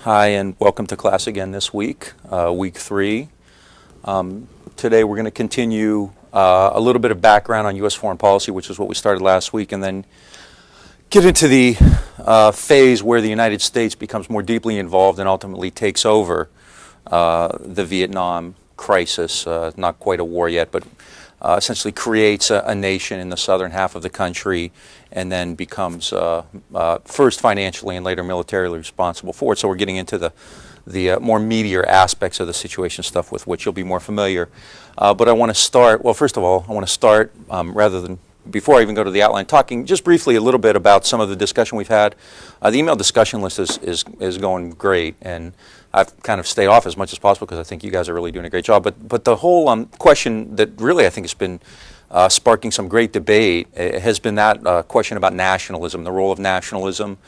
Hi, and welcome to class again this week, week 3. Today we're going to continue a little bit of background on U.S. foreign policy, which is what we started last week, and then get into the phase where the United States becomes more deeply involved and ultimately takes over the Vietnam crisis, not quite a war yet, but essentially creates a nation in the southern half of the country and then becomes first financially and later militarily responsible for it. So we're getting into the more meatier aspects of the situation, stuff with which you'll be more familiar. But I want to start, well, first of all, I want to start, rather than, before I even go to the outline, talking just briefly a little bit about some of the discussion we've had. The email discussion list is going great, and I've kind of stayed off as much as possible because I think you guys are really doing a great job. But the whole question that really I think has been sparking some great debate has been that question about nationalism, the role of nationalism.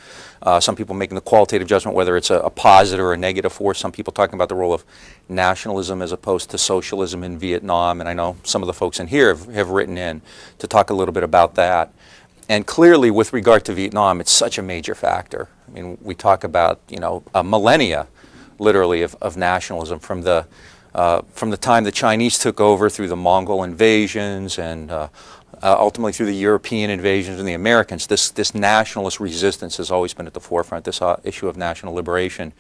Some people making the qualitative judgment whether it's a positive or a negative force. Some people talking about the role of nationalism as opposed to socialism in Vietnam. And I know some of the folks in here have written in to talk a little bit about that. And clearly, with regard to Vietnam, it's such a major factor. I mean, we talk about, a millennia, literally, of nationalism from the time the Chinese took over through the Mongol invasions and ultimately through the European invasions and the Americans. This nationalist resistance has always been at the forefront, this issue of national liberation.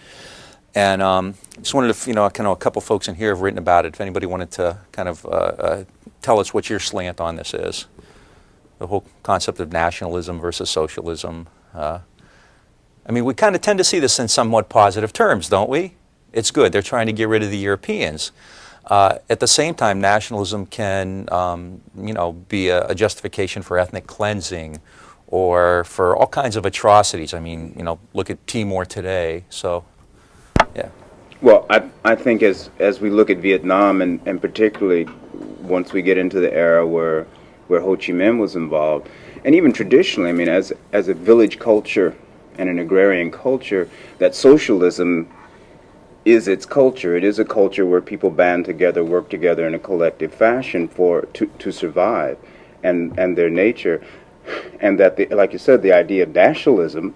And just wanted to, kind of a couple folks in here have written about it. If anybody wanted to kind of tell us what your slant on this is. The whole concept of nationalism versus socialism. I mean, we kind of tend to see this in somewhat positive terms, don't we? It's good. They're trying to get rid of the Europeans. At the same time, nationalism can, be a justification for ethnic cleansing or for all kinds of atrocities. I mean, look at Timor today. So, yeah. Well, I think as we look at Vietnam, and particularly once we get into the era where Ho Chi Minh was involved, and even traditionally, I mean, as a village culture and an agrarian culture, that socialism is its culture. It is a culture where people band together, work together in a collective fashion to survive, and their nature, and that, like you said, the idea of nationalism,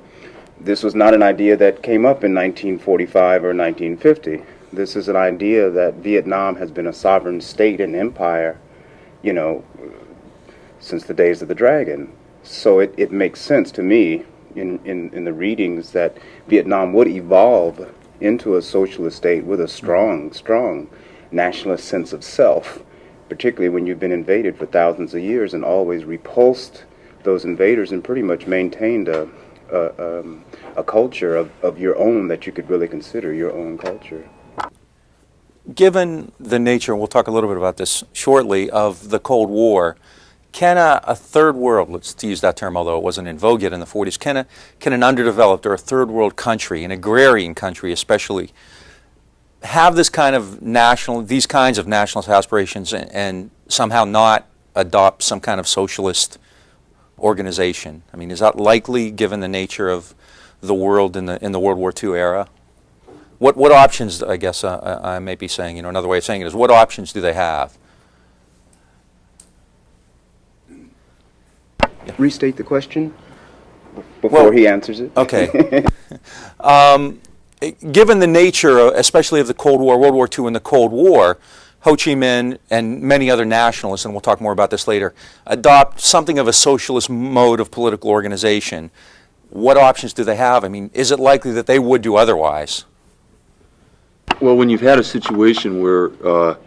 this was not an idea that came up in 1945 or 1950. This is an idea that Vietnam has been a sovereign state and empire, since the days of the dragon. So it makes sense to me in the readings that Vietnam would evolve into a socialist state with a strong nationalist sense of self, particularly when you've been invaded for thousands of years and always repulsed those invaders and pretty much maintained a culture of your own that you could really consider your own culture. Given the nature, and we'll talk a little bit about this shortly, of the Cold War, can a third world, let's use that term, although it wasn't in vogue yet in the 40s, can an underdeveloped or a third world country, an agrarian country especially, have these kinds of nationalist aspirations and somehow not adopt some kind of socialist organization? I mean, is that likely given the nature of the world in the World War II era? What options, I guess I may be saying, another way of saying it is, what options do they have? Restate the question before he answers it. Okay. Given the nature, especially of the Cold War, World War II and the Cold War, Ho Chi Minh and many other nationalists, and we'll talk more about this later, adopt something of a socialist mode of political organization. What options do they have? I mean, is it likely that they would do otherwise? Well, when you've had a situation where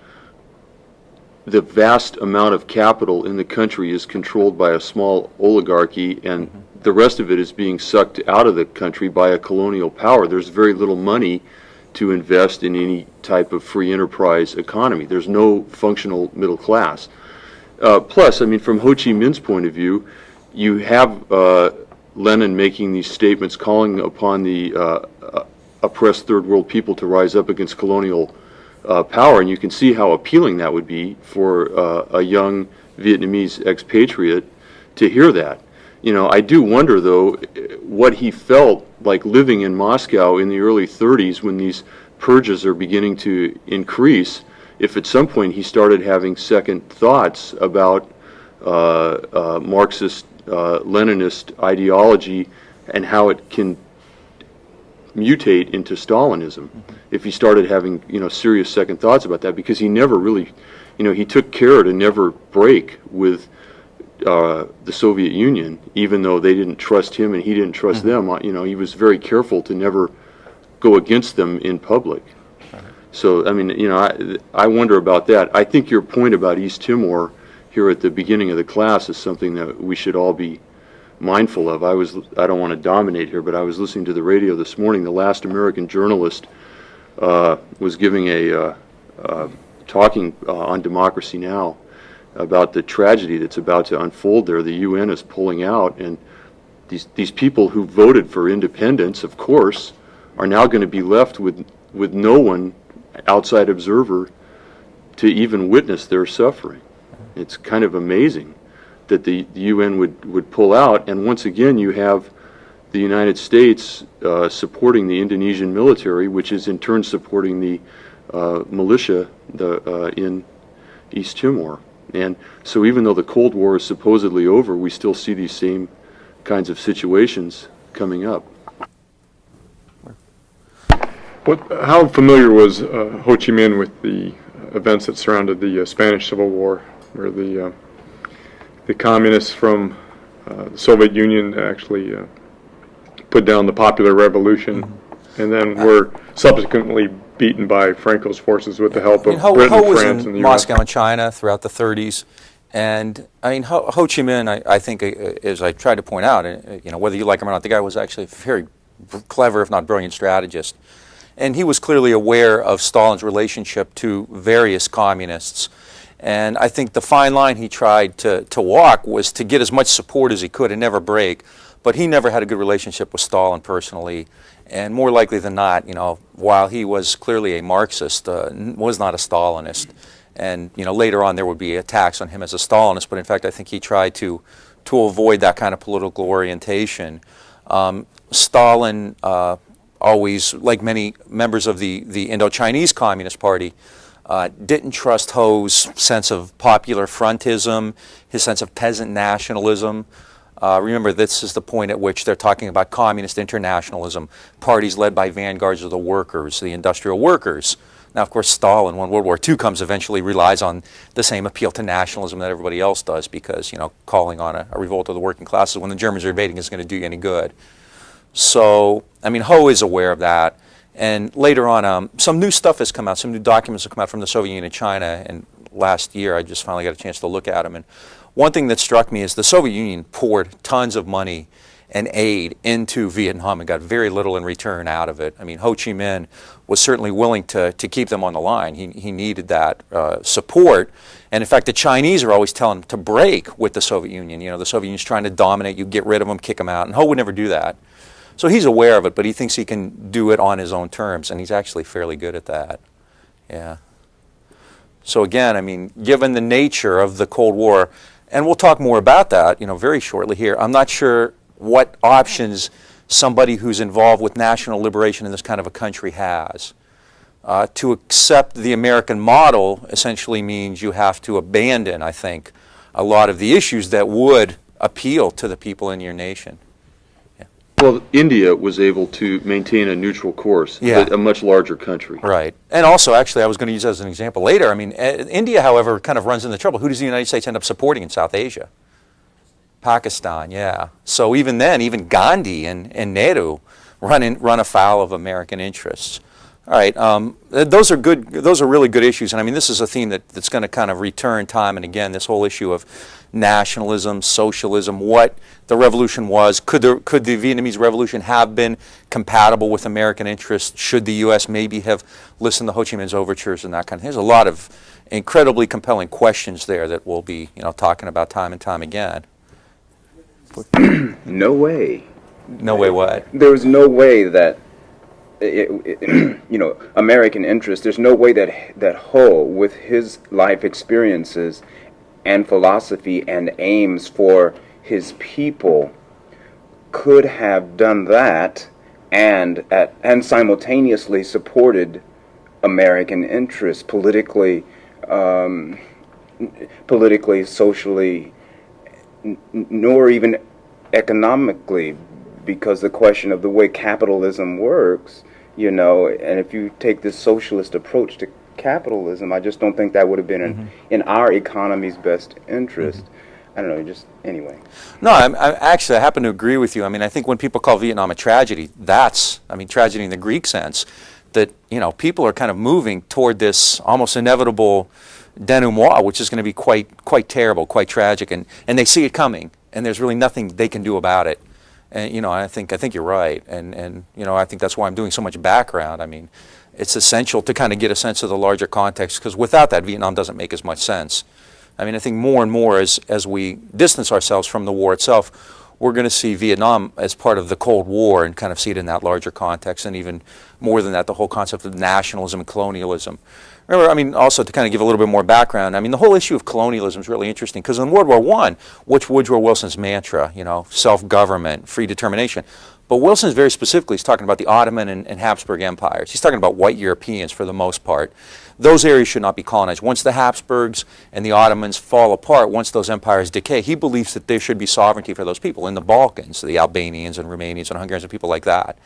the vast amount of capital in the country is controlled by a small oligarchy and the rest of it is being sucked out of the country by a colonial power, there's very little money to invest in any type of free enterprise economy. There's no functional middle class. Plus, I mean, from Ho Chi Minh's point of view, you have Lenin making these statements calling upon the oppressed third world people to rise up against colonial power, and you can see how appealing that would be for a young Vietnamese expatriate to hear that. I do wonder, though, what he felt like living in Moscow in the early 30s when these purges are beginning to increase, if at some point he started having second thoughts about Marxist, Leninist ideology and how it can mutate into Stalinism if he started having, you know, serious second thoughts about that, because he never really, you know, he took care to never break with the Soviet Union, even though they didn't trust him and he didn't trust them. You know, he was very careful to never go against them in public. So, I mean, you know, I wonder about that. I think your point about East Timor here at the beginning of the class is something that we should all be mindful of. I don't want to dominate here, but I was listening to the radio this morning. The last American journalist was giving a talking on Democracy Now! About the tragedy that's about to unfold there. The UN is pulling out, and these people who voted for independence, of course, are now going to be left with no one, outside observer, to even witness their suffering. It's kind of amazing that the UN would pull out, and once again you have the United States supporting the Indonesian military, which is in turn supporting the militia in East Timor. And so even though the Cold War is supposedly over, we still see these same kinds of situations coming up. How familiar was Ho Chi Minh with the events that surrounded the Spanish Civil War, where the communists from the Soviet Union actually put down the Popular Revolution, and then were subsequently beaten by Franco's forces with the help of Britain, France, and the US. Moscow and China throughout the 30s, and I mean Ho Chi Minh, I think, as I tried to point out, you know, whether you like him or not, the guy was actually a very clever, if not brilliant, strategist, and he was clearly aware of Stalin's relationship to various communists. And I think the fine line he tried to walk was to get as much support as he could and never break. But he never had a good relationship with Stalin personally. And more likely than not, you know, while he was clearly a Marxist, was not a Stalinist. And, you know, later on there would be attacks on him as a Stalinist. But in fact, I think he tried to avoid that kind of political orientation. Stalin always, like many members of the Indochinese Communist Party, didn't trust Ho's sense of popular frontism, his sense of peasant nationalism. Remember, this is the point at which they're talking about communist internationalism, parties led by vanguards of the workers, the industrial workers. Now, of course, Stalin, when World War II comes, eventually relies on the same appeal to nationalism that everybody else does, because, you know, calling on a revolt of the working classes when the Germans are invading isn't going to do you any good. So, I mean, Ho is aware of that. And later on, some new stuff has come out, some new documents have come out from the Soviet Union and China, and last year I just finally got a chance to look at them. And one thing that struck me is the Soviet Union poured tons of money and aid into Vietnam and got very little in return out of it. I mean, Ho Chi Minh was certainly willing to keep them on the line. He needed that support. And in fact, the Chinese are always telling him to break with the Soviet Union. You know, the Soviet Union's trying to dominate you, get rid of them, kick them out. And Ho would never do that. So he's aware of it, but he thinks he can do it on his own terms, and he's actually fairly good at that. Yeah. So again, I mean, given the nature of the Cold War, and we'll talk more about that, you know, very shortly here, I'm not sure what options somebody who's involved with national liberation in this kind of a country has. To accept the American model essentially means you have to abandon, I think, a lot of the issues that would appeal to the people in your nation. Well, India was able to maintain a neutral course, a much larger country. Right. And also, actually, I was going to use that as an example later. I mean, India, however, kind of runs into trouble. Who does the United States end up supporting in South Asia? Pakistan, yeah. So even then, even Gandhi and Nehru run afoul of American interests. All right, those are good. Those are really good issues, and I mean, this is a theme that's going to kind of return time and again. This whole issue of nationalism, socialism, what the revolution was. Could the Vietnamese Revolution have been compatible with American interests? Should the U.S. maybe have listened to Ho Chi Minh's overtures and that kind of thing? There's a lot of incredibly compelling questions there that we'll be, you know, talking about time and time again. No way. No way what? There was no way that, you know, American interest, there's no way that Ho, with his life experiences and philosophy and aims for his people, could have done that and simultaneously supported American interests politically, socially, nor even economically, because the question of the way capitalism works, and if you take this socialist approach to capitalism, I just don't think that would have been in our economy's best interest. I don't know, just anyway. No, I happen to agree with you. I mean, I think when people call Vietnam a tragedy, tragedy in the Greek sense, that, people are kind of moving toward this almost inevitable denouement, which is going to be quite terrible, quite tragic, and they see it coming, and there's really nothing they can do about it. And, I think you're right, and I think that's why I'm doing so much background. I mean, it's essential to kind of get a sense of the larger context, because without that, Vietnam doesn't make as much sense. I mean, I think more and more as we distance ourselves from the war itself, we're going to see Vietnam as part of the Cold War and kind of see it in that larger context, and even more than that, the whole concept of nationalism and colonialism. Remember, I mean, also to kind of give a little bit more background, I mean, the whole issue of colonialism is really interesting, because in World War I, which Woodrow Wilson's mantra, self-government, free determination, but Wilson's very specifically is talking about the Ottoman and Habsburg empires. He's talking about white Europeans for the most part. Those areas should not be colonized. Once the Habsburgs and the Ottomans fall apart, once those empires decay, he believes that there should be sovereignty for those people in the Balkans, the Albanians and Romanians and Hungarians and people like that.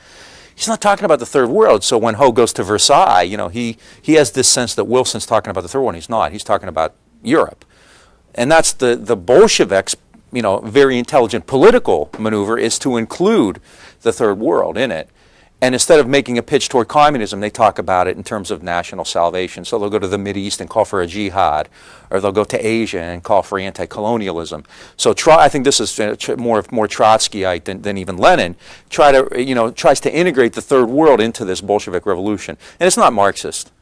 He's not talking about the Third World. So when Ho goes to Versailles, he has this sense that Wilson's talking about the Third World, and he's not. He's talking about Europe. And that's the Bolsheviks' very intelligent political maneuver, is to include the Third World in it. And instead of making a pitch toward communism, they talk about it in terms of national salvation. So they'll go to the Mideast and call for a jihad, or they'll go to Asia and call for anti-colonialism. So I think this is more Trotskyite than even Lenin. Tries to integrate the Third World into this Bolshevik revolution, and it's not Marxist.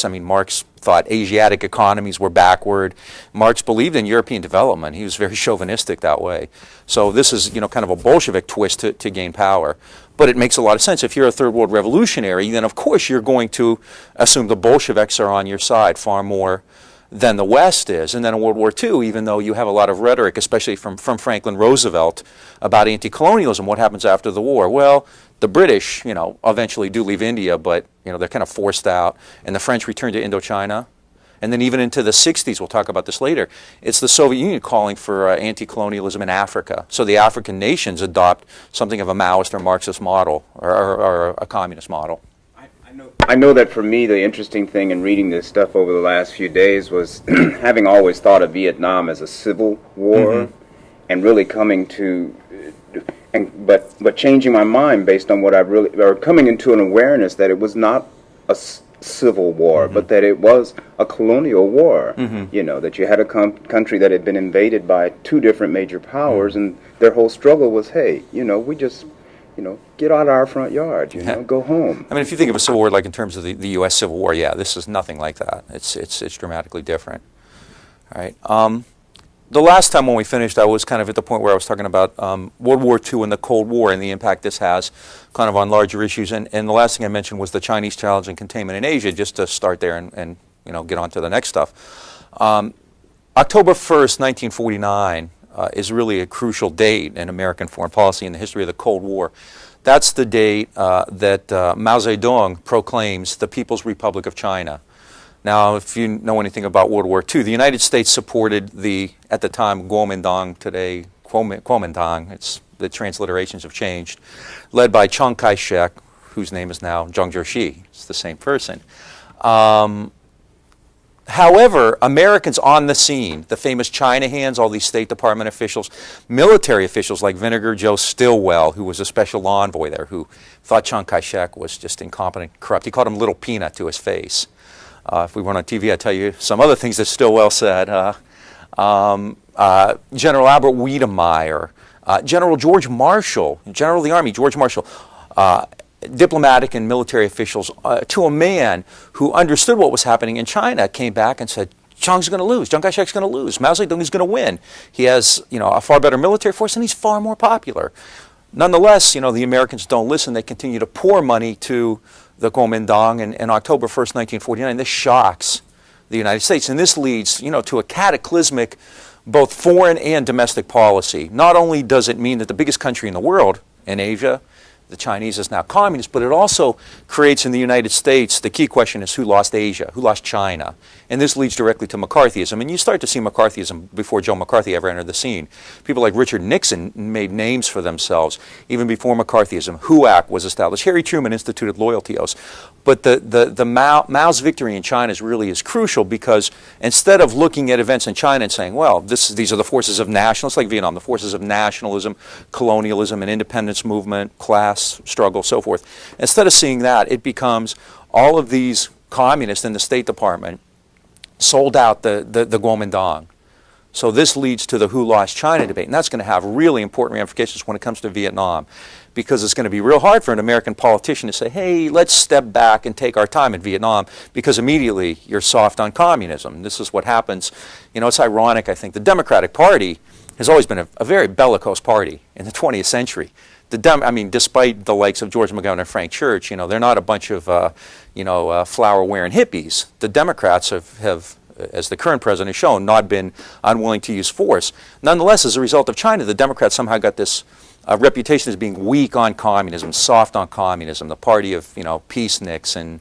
Marx thought Asiatic economies were backward. Marx believed in European development. He was very chauvinistic that way. So this is, kind of a Bolshevik twist to gain power. But it makes a lot of sense. If you're a Third World revolutionary, then of course you're going to assume the Bolsheviks are on your side far more than the West is. And then in World War II, even though you have a lot of rhetoric, especially from Franklin Roosevelt, about anti-colonialism, what happens after the war? Well, the British, eventually do leave India, but, they're kind of forced out. And the French return to Indochina. And then even into the 60s, we'll talk about this later, it's the Soviet Union calling for anti-colonialism in Africa. So the African nations adopt something of a Maoist or Marxist model, or a communist model. I know that for me, the interesting thing in reading this stuff over the last few days was having always thought of Vietnam as a civil war, and really coming to, but changing my mind based on what or coming into an awareness that it was not a civil war, but that it was a colonial war. That you had a country that had been invaded by two different major powers, and their whole struggle was, hey, we just, get out of our front yard, go home. I mean, if you think of a civil war like in terms of the U.S. Civil War, yeah, this is nothing like that. It's dramatically different. All right. The last time when we finished, I was kind of at the point where I was talking about World War II and the Cold War and the impact this has kind of on larger issues. And the last thing I mentioned was the Chinese challenge and containment in Asia, just to start there and get on to the next stuff. October 1st, 1949 is really a crucial date in American foreign policy in the history of the Cold War. That's the date that Mao Zedong proclaims the People's Republic of China. Now, if you know anything about World War II, the United States supported at the time, Kuomintang, today Kuomintang, the transliterations have changed, led by Chiang Kai-shek, whose name is now Zhang Jieshi. It's the same person. However, Americans on the scene, the famous China hands, all these State Department officials, military officials like Vinegar Joe Stilwell, who was a special envoy there, who thought Chiang Kai-shek was just incompetent, corrupt. He called him Little Peanut to his face. If we weren't on TV, I'd tell you some other things that Stilwell said. General Albert Wiedemeyer, General George Marshall, General of the Army George Marshall, diplomatic and military officials, to a man who understood what was happening in China, came back and said, Chiang's going to lose. Chiang Kai-shek's going to lose. Mao Zedong is going to win. He has, a far better military force, and he's far more popular. Nonetheless, the Americans don't listen. They continue to pour money to the Kuomintang, and October 1st, 1949, this shocks the United States. And this leads, to a cataclysmic both foreign and domestic policy. Not only does it mean that the biggest country in the world, in Asia, the Chinese is now communist, but it also creates in the United States, the key question is who lost Asia, who lost China? And this leads directly to McCarthyism. And you start to see McCarthyism before Joe McCarthy ever entered the scene. People like Richard Nixon made names for themselves even before McCarthyism. HUAC was established. Harry Truman instituted loyalty oaths. But Mao's victory in China is crucial because instead of looking at events in China and saying, well, these are the forces of nationalism, like Vietnam, the forces of nationalism, colonialism, and independence movement, class struggle, so forth. Instead of seeing that, it becomes all of these communists in the State Department sold out the Kuomintang. So this leads to the who lost China debate, and that's going to have really important ramifications when it comes to Vietnam, because it's going to be real hard for an American politician to say, hey, let's step back and take our time in Vietnam, because immediately you're soft on communism. This is what happens. You know, it's ironic, I think. The Democratic Party has always been a very bellicose party in the 20th century. I mean, despite the likes of George McGovern and Frank Church, you know, they're not a bunch of, flower-wearing hippies. The Democrats have, as the current president has shown, not been unwilling to use force. Nonetheless, as a result of China, the Democrats somehow got this reputation as being weak on communism, soft on communism, the party of, peaceniks and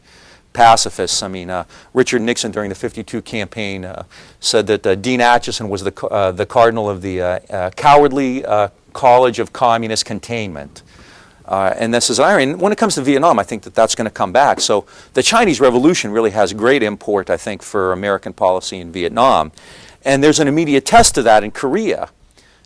pacifists. I mean, Richard Nixon during the '52 campaign said that Dean Acheson was the cardinal of the cowardly College of Communist Containment. And this is irony. And when it comes to Vietnam, I think that that's going to come back. So the Chinese Revolution really has great import, I think, for American policy in Vietnam. And there's an immediate test to that in Korea.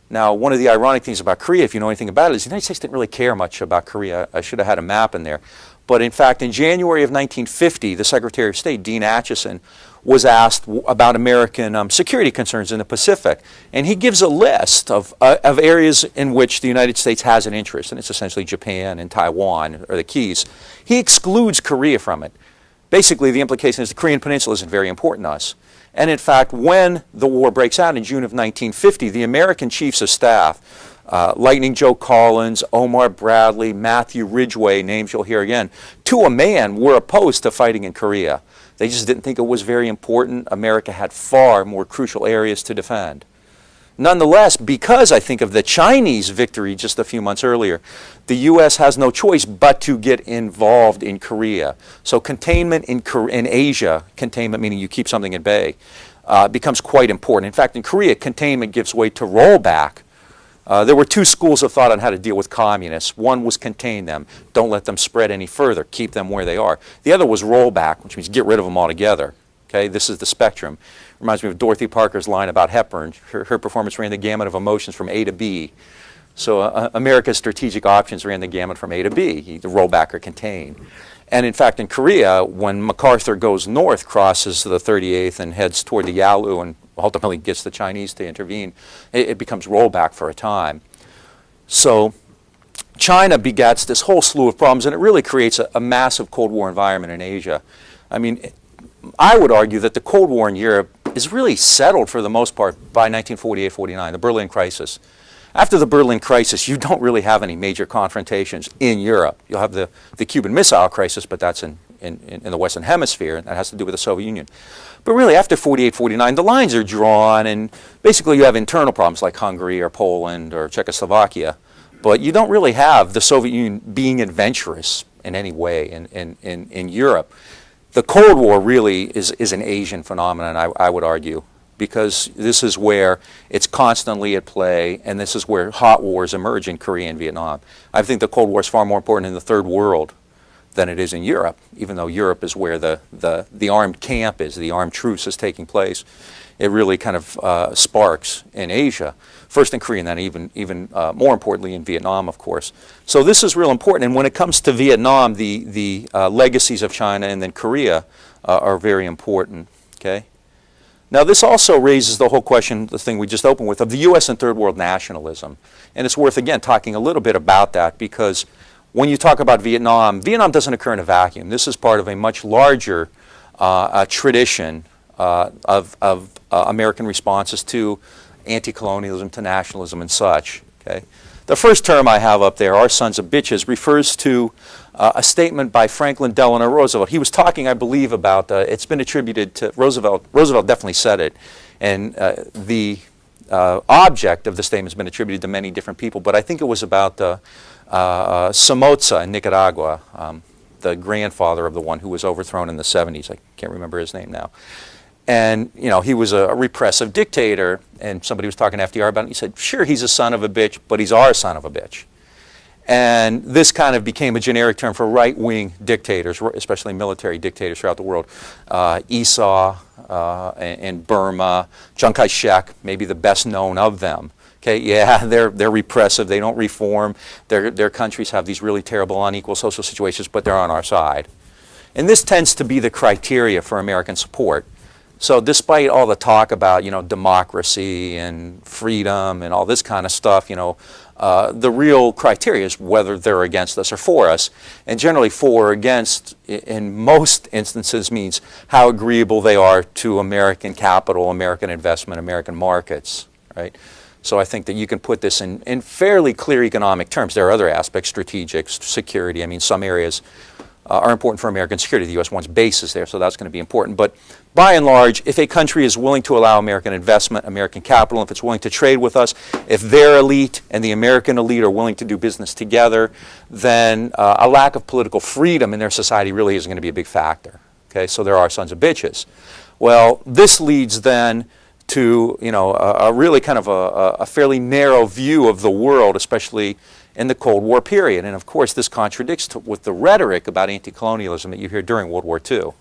Now, one of the ironic things about Korea, if you know anything about it, is the United States didn't really care much about Korea. I should have had a map in there. But in fact, in January of 1950, the Secretary of State, Dean Acheson, was asked about American security concerns in the Pacific. And he gives a list of areas in which the United States has an interest, and it's essentially Japan and Taiwan are the keys. He excludes Korea from it. Basically, the implication is the Korean Peninsula isn't very important to us. And in fact, when the war breaks out in June of 1950, the American chiefs of staff, Lightning Joe Collins, Omar Bradley, Matthew Ridgway, names you'll hear again, to a man were opposed to fighting in Korea. They just didn't think it was very important. America had far more crucial areas to defend. Nonetheless, because I think of the Chinese victory just a few months earlier, the U.S. has no choice but to get involved in Korea. So containment in Asia, containment meaning you keep something at bay, becomes quite important. In fact, in Korea, containment gives way to rollback. There were two schools of thought on how to deal with communists. One was contain them. Don't let them spread any further. Keep them where they are. The other was rollback, which means get rid of them altogether. Okay, this is the spectrum. Reminds me of Dorothy Parker's line about Hepburn. Her performance ran the gamut of emotions from A to B. So America's strategic options ran the gamut from A to B, the rollback or contain. And in fact, in Korea, when MacArthur goes north, crosses the 38th and heads toward the Yalu and ultimately gets the Chinese to intervene, it becomes rollback for a time. So China begets this whole slew of problems, and it really creates a massive Cold War environment in Asia. I mean, I would argue that the Cold War in Europe is really settled for the most part by 1948-49, the Berlin crisis. After the Berlin crisis, you don't really have any major confrontations in Europe. You'll have the Cuban Missile Crisis, but that's in the Western Hemisphere, and that has to do with the Soviet Union. But really, after 48-49, the lines are drawn, and basically you have internal problems like Hungary or Poland or Czechoslovakia, but you don't really have the Soviet Union being adventurous in any way in Europe. The Cold War really is an Asian phenomenon, I would argue, because this is where it's constantly at play, and this is where hot wars emerge in Korea and Vietnam. I think the Cold War is far more important in the Third World than it is in Europe, even though Europe is where the armed camp is, the armed truce is taking place. It really kind of sparks in Asia, first in Korea and then even more importantly in Vietnam, of course. So this is real important, and when it comes to Vietnam, the legacies of China and then Korea are very important, okay? Now this also raises the whole question, the thing we just opened with, of the U.S. and Third World nationalism. And it's worth, again, talking a little bit about that, because when you talk about Vietnam, Vietnam doesn't occur in a vacuum. This is part of a much larger tradition of American responses to anti-colonialism, to nationalism and such. Okay? The first term I have up there, "Our Sons of Bitches," refers to a statement by Franklin Delano Roosevelt. He was talking, I believe, about, it's been attributed to Roosevelt. Roosevelt definitely said it. And the object of the statement has been attributed to many different people, but I think it was about Somoza in Nicaragua, the grandfather of the one who was overthrown in the 70s. I can't remember his name now. And, you know, he was a repressive dictator, and somebody was talking to FDR about it, and he said, sure, he's a son of a bitch, but he's our son of a bitch. And this kind of became a generic term for right-wing dictators, especially military dictators throughout the world. Esau in Burma, Chiang Kai-shek, maybe the best known of them. Okay, yeah, they're repressive, they don't reform, their countries have these really terrible unequal social situations, but they're on our side. And this tends to be the criteria for American support. So despite all the talk about, you know, democracy and freedom and all this kind of stuff, you know, the real criteria is whether they're against us or for us. And generally for or against, in most instances, means how agreeable they are to American capital, American investment, American markets, right? So I think that you can put this in fairly clear economic terms. There are other aspects, strategic, security. I mean, some areas are important for American security. The U.S. wants bases there, so that's going to be important. But by and large, if a country is willing to allow American investment, American capital, if it's willing to trade with us, if their elite and the American elite are willing to do business together, then a lack of political freedom in their society really isn't going to be a big factor. Okay, so there are sons of bitches. Well, this leads then to, you know, a really kind of a fairly narrow view of the world, especially in the Cold War period. And of course, this contradicts with the rhetoric about anti-colonialism that you hear during World War II.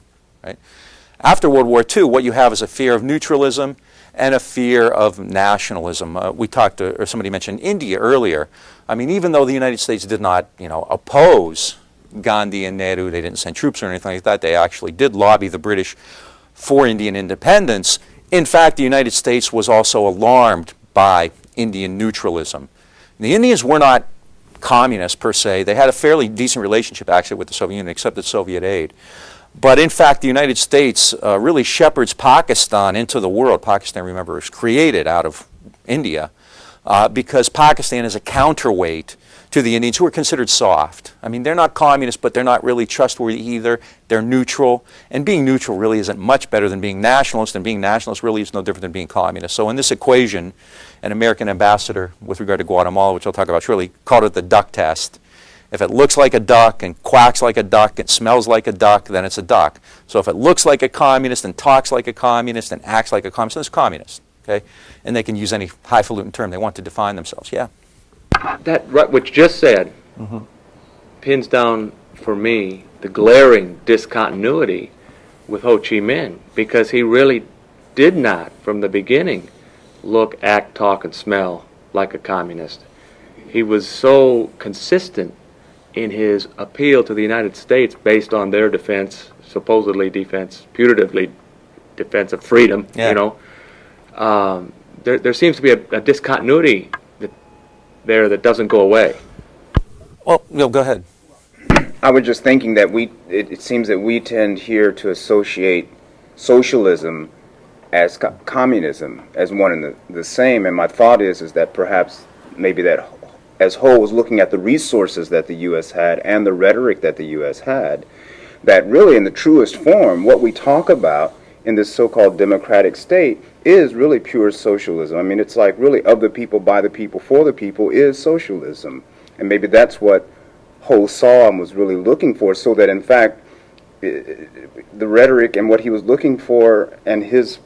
Right? After World War II, what you have is a fear of neutralism and a fear of nationalism. We talked to, or somebody mentioned India earlier. I mean, even though the United States did not, you know, oppose Gandhi and Nehru, they didn't send troops or anything like that, they actually did lobby the British for Indian independence. In fact, the United States was also alarmed by Indian neutralism. The Indians were not communists per se. They had a fairly decent relationship actually with the Soviet Union, except the Soviet aid. But in fact, the United States really shepherds Pakistan into the world. Pakistan, remember, was created out of India because Pakistan is a counterweight to the Indians, who are considered soft. I mean, they're not communists, but they're not really trustworthy either. They're neutral, and being neutral really isn't much better than being nationalist, and being nationalist really is no different than being communist. So in this equation, an American ambassador with regard to Guatemala, which I'll talk about shortly, called it the duck test. If it looks like a duck and quacks like a duck and smells like a duck, then it's a duck. So if it looks like a communist and talks like a communist and acts like a communist, then it's communist. Okay? And they can use any highfalutin term they want to define themselves. Yeah? That, what you just said, pins down for me the glaring discontinuity with Ho Chi Minh, because he really did not, from the beginning, look, act, talk, and smell like a communist. He was so consistent in his appeal to the United States based on their defense, supposedly defense, putatively defense of freedom, yeah. You know. There seems to be a discontinuity there that doesn't go away. Well, no, go ahead. I was just thinking that it seems that we tend here to associate socialism as communism as one and the same, and my thought is that perhaps maybe that as Ho was looking at the resources that the U.S. had and the rhetoric that the U.S. had, that really in the truest form, what we talk about in this so-called democratic state is really pure socialism. I mean, it's like really of the people, by the people, for the people is socialism. And maybe that's what Ho saw and was really looking for, so that in fact the rhetoric and what he was looking for and his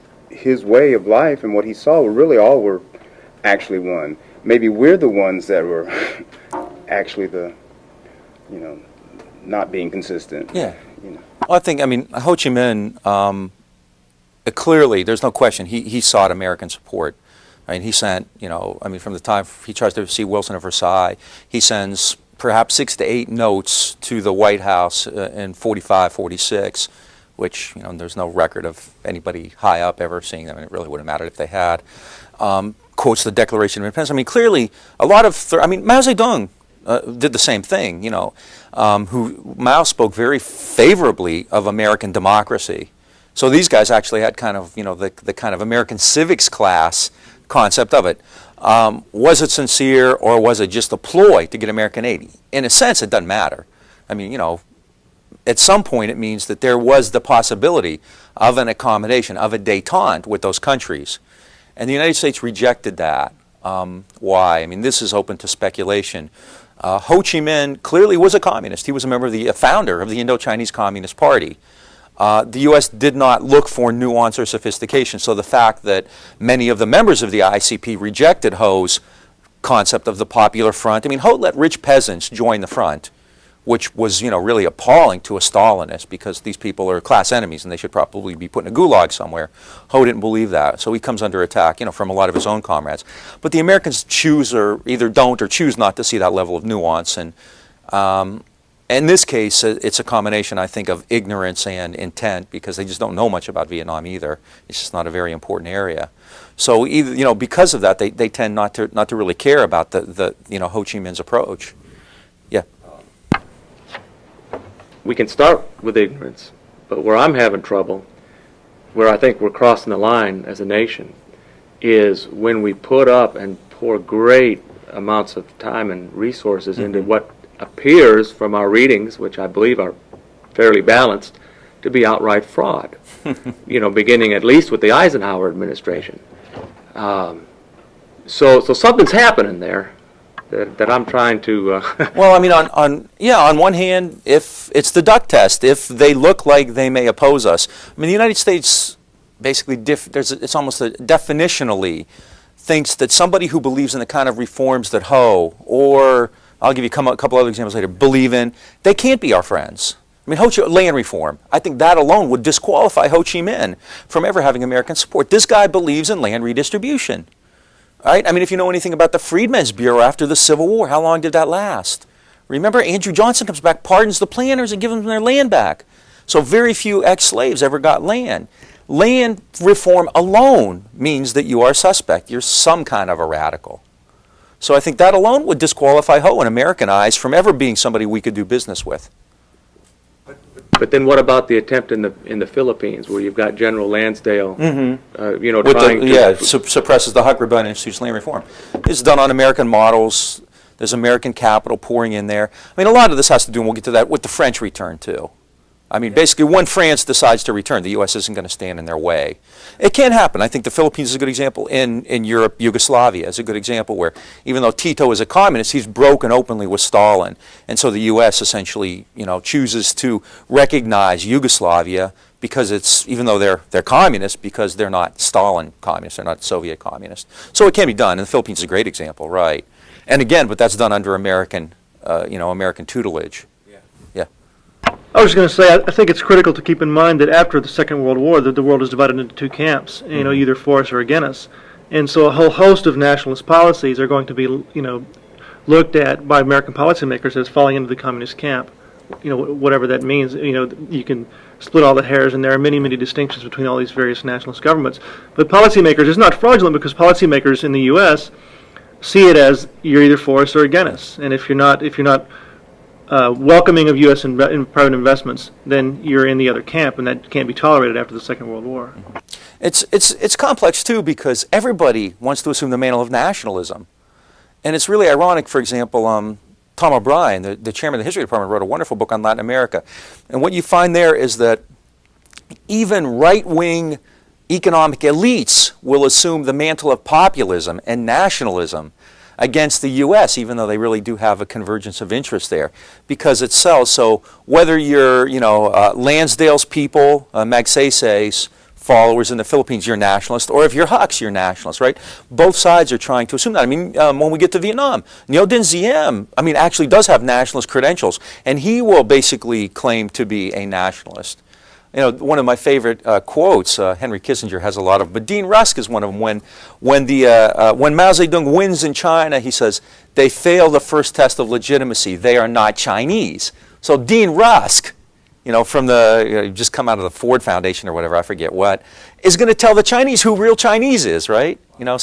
way of life and what he saw were actually one. Maybe we're the ones that were actually the, you know, not being consistent. Yeah. You know. Well, I think, I mean, Ho Chi Minh, clearly, there's no question, he sought American support. I mean, he sent, you know, I mean, from the time he tries to see Wilson at Versailles, he sends perhaps 6 to 8 notes to the White House in 45, 46, which, you know, there's no record of anybody high up ever seeing them, and it really wouldn't matter if they had. Quotes the Declaration of Independence. I mean, clearly, a lot of, I mean, Mao Zedong did the same thing, you know, Mao spoke very favorably of American democracy. So these guys actually had kind of, you know, the kind of American civics class concept of it. Was it sincere, or was it just a ploy to get American aid? In a sense, it doesn't matter. I mean, you know, at some point it means that there was the possibility of an accommodation, of a détente with those countries. And the United States rejected that. Why? I mean, this is open to speculation. Ho Chi Minh clearly was a communist. He was a founder of the Indochinese Communist Party. The U.S. did not look for nuance or sophistication, so the fact that many of the members of the ICP rejected Ho's concept of the Popular Front. I mean, Ho let rich peasants join the front, which was, really appalling to a Stalinist, because these people are class enemies and they should probably be put in a gulag somewhere. Ho didn't believe that, so he comes under attack, from a lot of his own comrades. But the Americans either don't or choose not to see that level of nuance, and in this case, it's a combination, I think, of ignorance and intent, because they just don't know much about Vietnam either. It's just not a very important area. So either, because of that, they tend not to really care about the Ho Chi Minh's approach. Yeah. We can start with ignorance, but where I'm having trouble, where I think we're crossing the line as a nation, is when we put up and pour great amounts of time and resources into what appears from our readings, which I believe are fairly balanced, to be outright fraud. Beginning at least with the Eisenhower administration. So something's happening there that I'm trying to. Well, I mean, on one hand, if it's the duck test, if they look like they may oppose us, I mean, the United States basically it's almost definitionally thinks that somebody who believes in the kind of reforms that Ho, or I'll give you a couple other examples later, believe in, they can't be our friends. I mean, land reform, I think that alone would disqualify Ho Chi Minh from ever having American support. This guy believes in land redistribution. Right? I mean, if you know anything about the Freedmen's Bureau after the Civil War, how long did that last? Remember, Andrew Johnson comes back, pardons the planters, and gives them their land back. So very few ex-slaves ever got land. Land reform alone means that you are a suspect. You're some kind of a radical. So I think that alone would disqualify Ho in American eyes from ever being somebody we could do business with. But then what about the attempt in the Philippines, where you've got General Lansdale, suppresses the Huck Rebellion and institutes land reform. It's done on American models. There's American capital pouring in there. I mean, a lot of this has to do, and we'll get to that, with the French return too. I mean, basically, when France decides to return, the U.S. isn't going to stand in their way. It can happen. I think the Philippines is a good example. In Europe, Yugoslavia is a good example where, even though Tito is a communist, he's broken openly with Stalin. And so the U.S. essentially, chooses to recognize Yugoslavia because even though they're communists, because they're not Stalin communists, they're not Soviet communists. So it can be done, and the Philippines is a great example, right? And again, but that's done under American, American tutelage. I was going to say, I think it's critical to keep in mind that after the Second World War, the world is divided into two camps, either for us or against us. And so a whole host of nationalist policies are going to be, looked at by American policymakers as falling into the communist camp, whatever that means. You can split all the hairs, and there are many, many distinctions between all these various nationalist governments. But policymakers, it's not fraudulent because policymakers in the U.S. see it as you're either for us or against us. And if you're not welcoming of U.S. in private investments, then you're in the other camp, and that can't be tolerated after the Second World War. It's complex, too, because everybody wants to assume the mantle of nationalism. And it's really ironic, for example, Tom O'Brien, the chairman of the History Department, wrote a wonderful book on Latin America. And what you find there is that even right-wing economic elites will assume the mantle of populism and nationalism against the U.S., even though they really do have a convergence of interest there, because it sells. So whether you're, Lansdale's people, Magsaysay's followers in the Philippines, you're nationalist, or if you're Huck's, you're nationalist, right? Both sides are trying to assume that. I mean, when we get to Vietnam, Ngo Dinh Diem, actually does have nationalist credentials, and he will basically claim to be a nationalist. One of my favorite quotes, Henry Kissinger has a lot of, but Dean Rusk is one of them. When Mao Zedong wins in China, he says, they fail the first test of legitimacy. They are not Chinese. So Dean Rusk, from just come out of the Ford Foundation or whatever, I forget what, is going to tell the Chinese who real Chinese is, right? But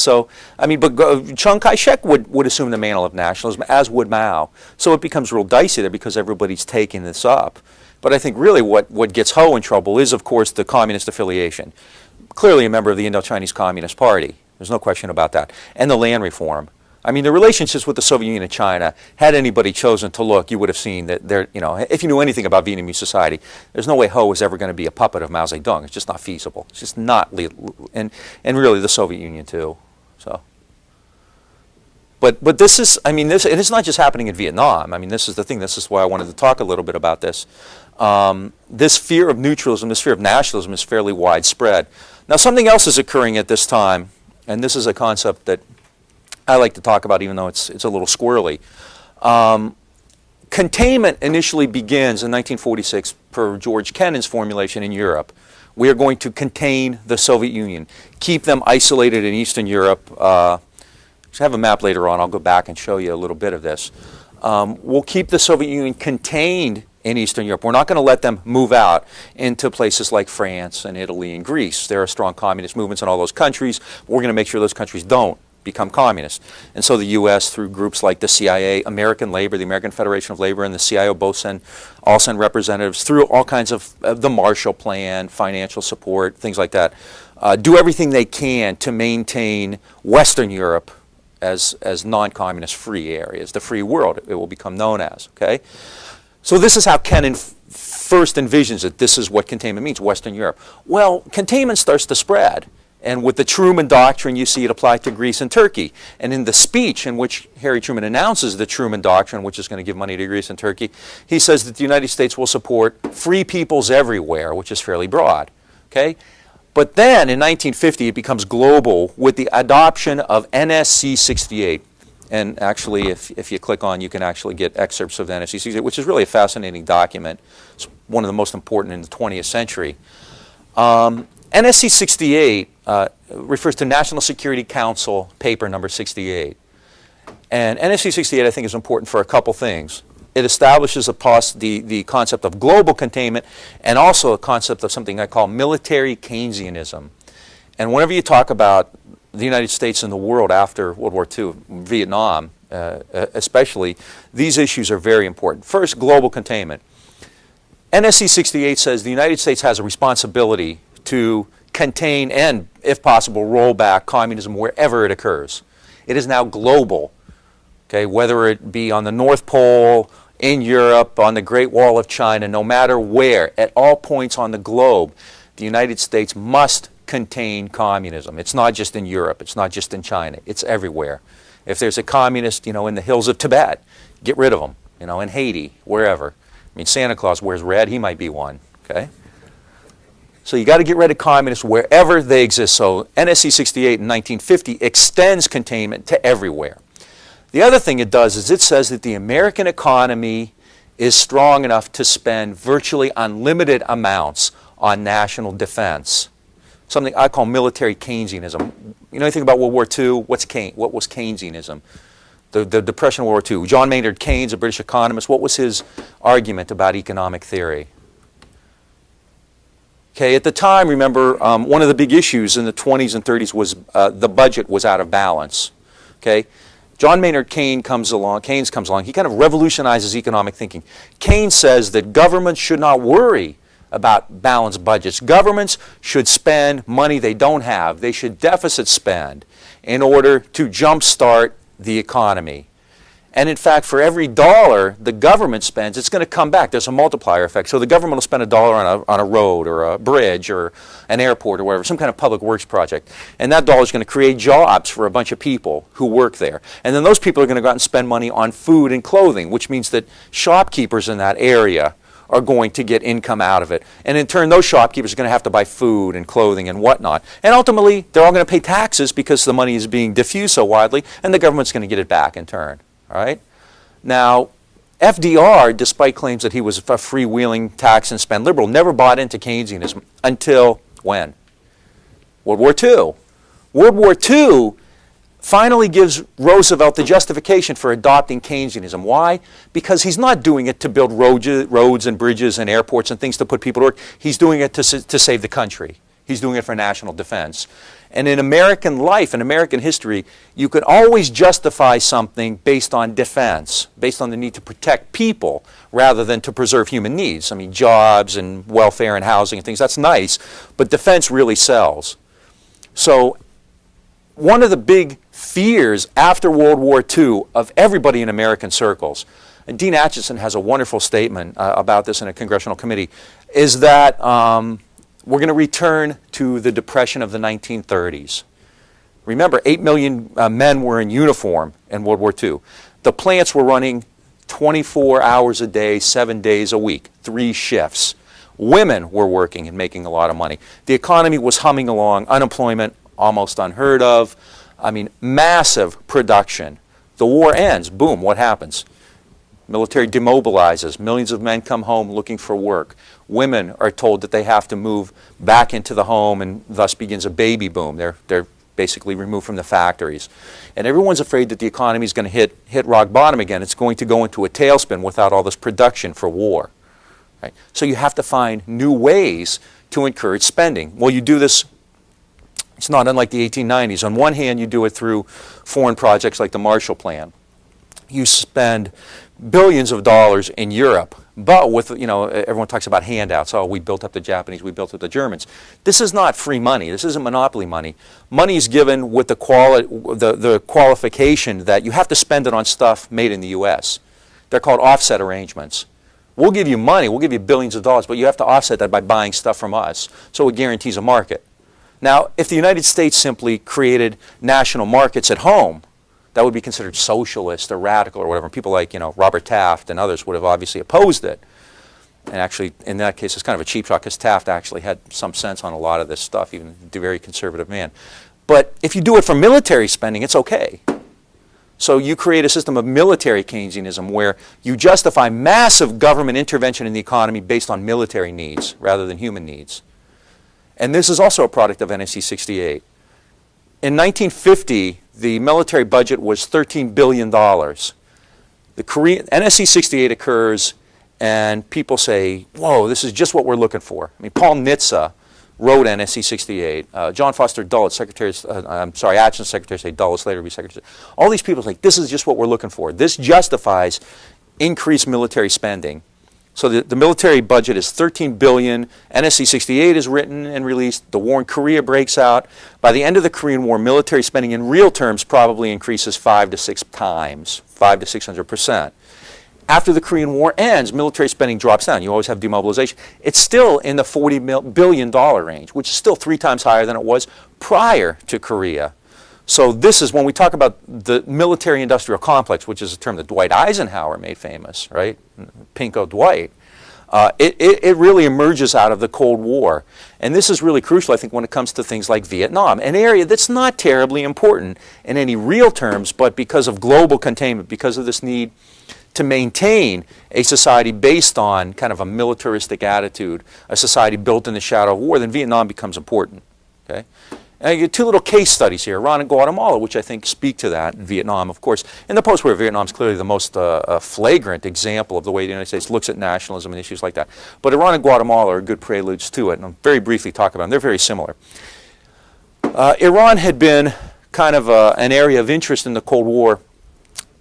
Chiang Kai-shek would assume the mantle of nationalism, as would Mao. So it becomes real dicey there because everybody's taking this up. But I think really what gets Ho in trouble is, of course, the communist affiliation. Clearly a member of the Indochinese Communist Party. There's no question about that. And the land reform. I mean, the relationships with the Soviet Union and China, had anybody chosen to look, you would have seen that there, you know, if you knew anything about Vietnamese society, there's no way Ho was ever going to be a puppet of Mao Zedong. It's just not feasible. It's just not, and really the Soviet Union too. So, but this is, I mean, this, and it's not just happening in Vietnam. I mean, this is the thing. This is why I wanted to talk a little bit about this. This fear of neutralism, this fear of nationalism is fairly widespread. Now, something else is occurring at this time, and this is a concept that I like to talk about, even though it's a little squirrely. Containment initially begins in 1946 per George Kennan's formulation in Europe. We are going to contain the Soviet Union, keep them isolated in Eastern Europe. I have a map later on. I'll go back and show you a little bit of this. We'll keep the Soviet Union contained in Eastern Europe. We're not going to let them move out into places like France and Italy and Greece. There are strong communist movements in all those countries. We're going to make sure those countries don't become communist. And so the U.S., through groups like the CIA, American Labor, the American Federation of Labor, and the CIO both all send representatives through all kinds of the Marshall Plan, financial support, things like that. Do everything they can to maintain Western Europe as non-communist free areas, the free world, it will become known as, okay? So this is how Kennan first envisions it. This is what containment means, Western Europe. Well, containment starts to spread. And with the Truman Doctrine, you see it applied to Greece and Turkey. And in the speech in which Harry Truman announces the Truman Doctrine, which is going to give money to Greece and Turkey, he says that the United States will support free peoples everywhere, which is fairly broad. Okay? But then in 1950, it becomes global with the adoption of NSC 68. And actually, if you click on, you can actually get excerpts of the NSC 68, which is really a fascinating document. It's one of the most important in the 20th century. NSC 68 refers to National Security Council paper number 68. And NSC 68, I think, is important for a couple things. It establishes the concept of global containment and also a concept of something I call military Keynesianism. And whenever you talk about the United States and the world after World War II, Vietnam especially, these issues are very important. First, global containment. NSC 68 says the United States has a responsibility to contain and, if possible, roll back communism wherever it occurs. It is now global, okay, whether it be on the North Pole, in Europe, on the Great Wall of China, no matter where, at all points on the globe, the United States must contain communism. It's not just in Europe, it's not just in China, it's everywhere. If there's a communist, you know, in the hills of Tibet, get rid of them, you know, in Haiti, wherever. I mean, Santa Claus wears red, he might be one, okay? So you got to get rid of communists wherever they exist. So NSC 68 in 1950 extends containment to everywhere. The other thing it does is it says that the American economy is strong enough to spend virtually unlimited amounts on national defense. Something I call military Keynesianism. You know anything about World War II? What was Keynesianism? The Depression of World War II. John Maynard Keynes, a British economist, what was his argument about economic theory? Okay, at the time, remember, one of the big issues in the 20s and 30s was the budget was out of balance. Okay, John Maynard Keynes comes along, he kind of revolutionizes economic thinking. Keynes says that governments should not worry about balanced budgets. Governments should spend money they don't have. They should deficit spend in order to jumpstart the economy. And in fact, for every dollar the government spends, it's going to come back. There's a multiplier effect. So the government will spend $1 on a road or a bridge or an airport or whatever, some kind of public works project. And that dollar is going to create jobs for a bunch of people who work there. And then those people are going to go out and spend money on food and clothing, which means that shopkeepers in that area are going to get income out of it. And in turn, those shopkeepers are going to have to buy food and clothing and whatnot. And ultimately, they're all going to pay taxes because the money is being diffused so widely, and the government's going to get it back in turn. All right? Now, FDR, despite claims that he was a freewheeling tax and spend liberal, never bought into Keynesianism until when? World War II. World War II finally gives Roosevelt the justification for adopting Keynesianism. Why? Because he's not doing it to build roads and bridges and airports and things to put people to work. He's doing it to save the country. He's doing it for national defense. And in American life, in American history, you could always justify something based on defense, based on the need to protect people rather than to preserve human needs. I mean, jobs and welfare and housing and things, that's nice, but defense really sells. So one of the big fears after World War II of everybody in American circles, and Dean Acheson has a wonderful statement about this in a congressional committee, is that we're going to return to the Depression of the 1930s. Remember, 8 million men were in uniform in World War II. The plants were running 24 hours a day, 7 days a week, 3 shifts. Women were working and making a lot of money. The economy was humming along, unemployment almost unheard of. I mean, massive production. The war ends, boom, what happens? Military demobilizes, millions of men come home looking for work. Women are told that they have to move back into the home, and thus begins a baby boom. They're basically removed from the factories. And everyone's afraid that the economy is going to hit rock bottom again. It's going to go into a tailspin without all this production for war. Right? So you have to find new ways to encourage spending. Well, you do this, it's not unlike the 1890s. On one hand, you do it through foreign projects like the Marshall Plan. You spend billions of dollars in Europe, but with, everyone talks about handouts. Oh, we built up the Japanese, we built up the Germans. This is not free money. This isn't monopoly money. Money is given with the qualification that you have to spend it on stuff made in the U.S. They're called offset arrangements. We'll give you money, we'll give you billions of dollars, but you have to offset that by buying stuff from us. So it guarantees a market. Now, if the United States simply created national markets at home, that would be considered socialist or radical or whatever. People like, Robert Taft and others would have obviously opposed it. And actually, in that case, it's kind of a cheap shot because Taft actually had some sense on a lot of this stuff, even a very conservative man. But if you do it for military spending, it's okay. So you create a system of military Keynesianism where you justify massive government intervention in the economy based on military needs rather than human needs. And this is also a product of NSC 68. In 1950, the military budget was $13 billion. The NSC 68 occurs, and people say, whoa, this is just what we're looking for. I mean, Paul Nitze wrote NSC 68. John Foster Dulles, Acheson's secretary, say Dulles later be secretary. All these people say, this is just what we're looking for. This justifies increased military spending. So the military budget is $13 billion. NSC 68 is written and released. The war in Korea breaks out. By the end of the Korean War, military spending in real terms probably increases 5 to 6 times, 500 to 600%. After the Korean War ends, military spending drops down. You always have demobilization. It's still in the $40 billion range, which is still 3 times higher than it was prior to Korea. So this is when we talk about the military-industrial complex, which is a term that Dwight Eisenhower made famous, right? Pinko Dwight. It really emerges out of the Cold War. And this is really crucial, I think, when it comes to things like Vietnam, an area that's not terribly important in any real terms, but because of global containment, because of this need to maintain a society based on kind of a militaristic attitude, a society built in the shadow of war, then Vietnam becomes important. Okay? And you get 2 little case studies here, Iran and Guatemala, which I think speak to that. Vietnam, of course. In the post-war, Vietnam is clearly the most flagrant example of the way the United States looks at nationalism and issues like that. But Iran and Guatemala are good preludes to it, and I'll very briefly talk about them. They're very similar. Iran had been kind of an area of interest in the Cold War.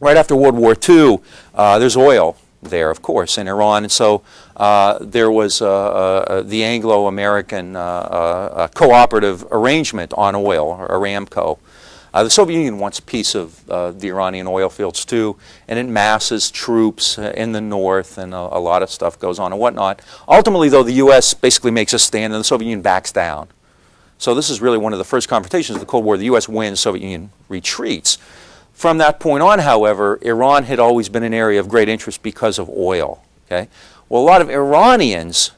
Right after World War II, there's oil there, of course, in Iran, and so there was the Anglo-American cooperative arrangement on oil, or Aramco. The Soviet Union wants a piece of the Iranian oil fields too, and it masses troops in the north, and a lot of stuff goes on and whatnot. Ultimately, though, the U.S. basically makes a stand, and the Soviet Union backs down. So this is really one of the first confrontations of the Cold War. The U.S. wins, the Soviet Union retreats. From that point on, however, Iran had always been an area of great interest because of oil. Okay? Well, a lot of Iranians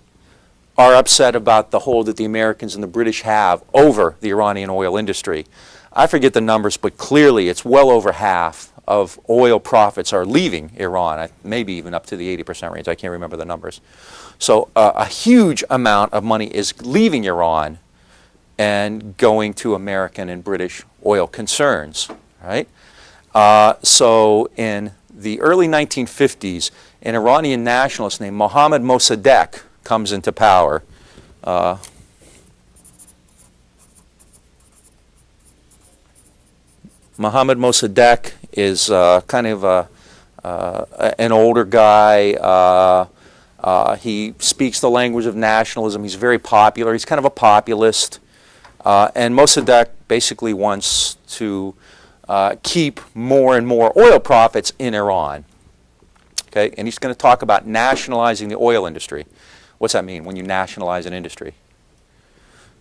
are upset about the hold that the Americans and the British have over the Iranian oil industry. I forget the numbers, but clearly it's well over half of oil profits are leaving Iran, maybe even up to the 80% range. I can't remember the numbers. So a huge amount of money is leaving Iran and going to American and British oil concerns. Right? So in the early 1950s, an Iranian nationalist named Mohammad Mossadegh comes into power. Mohammad Mossadegh is kind of an older guy. He speaks the language of nationalism. He's very popular. He's kind of a populist. And Mossadegh basically wants to keep more and more oil profits in Iran. Okay, and he's going to talk about nationalizing the oil industry. What's that mean when you nationalize an industry?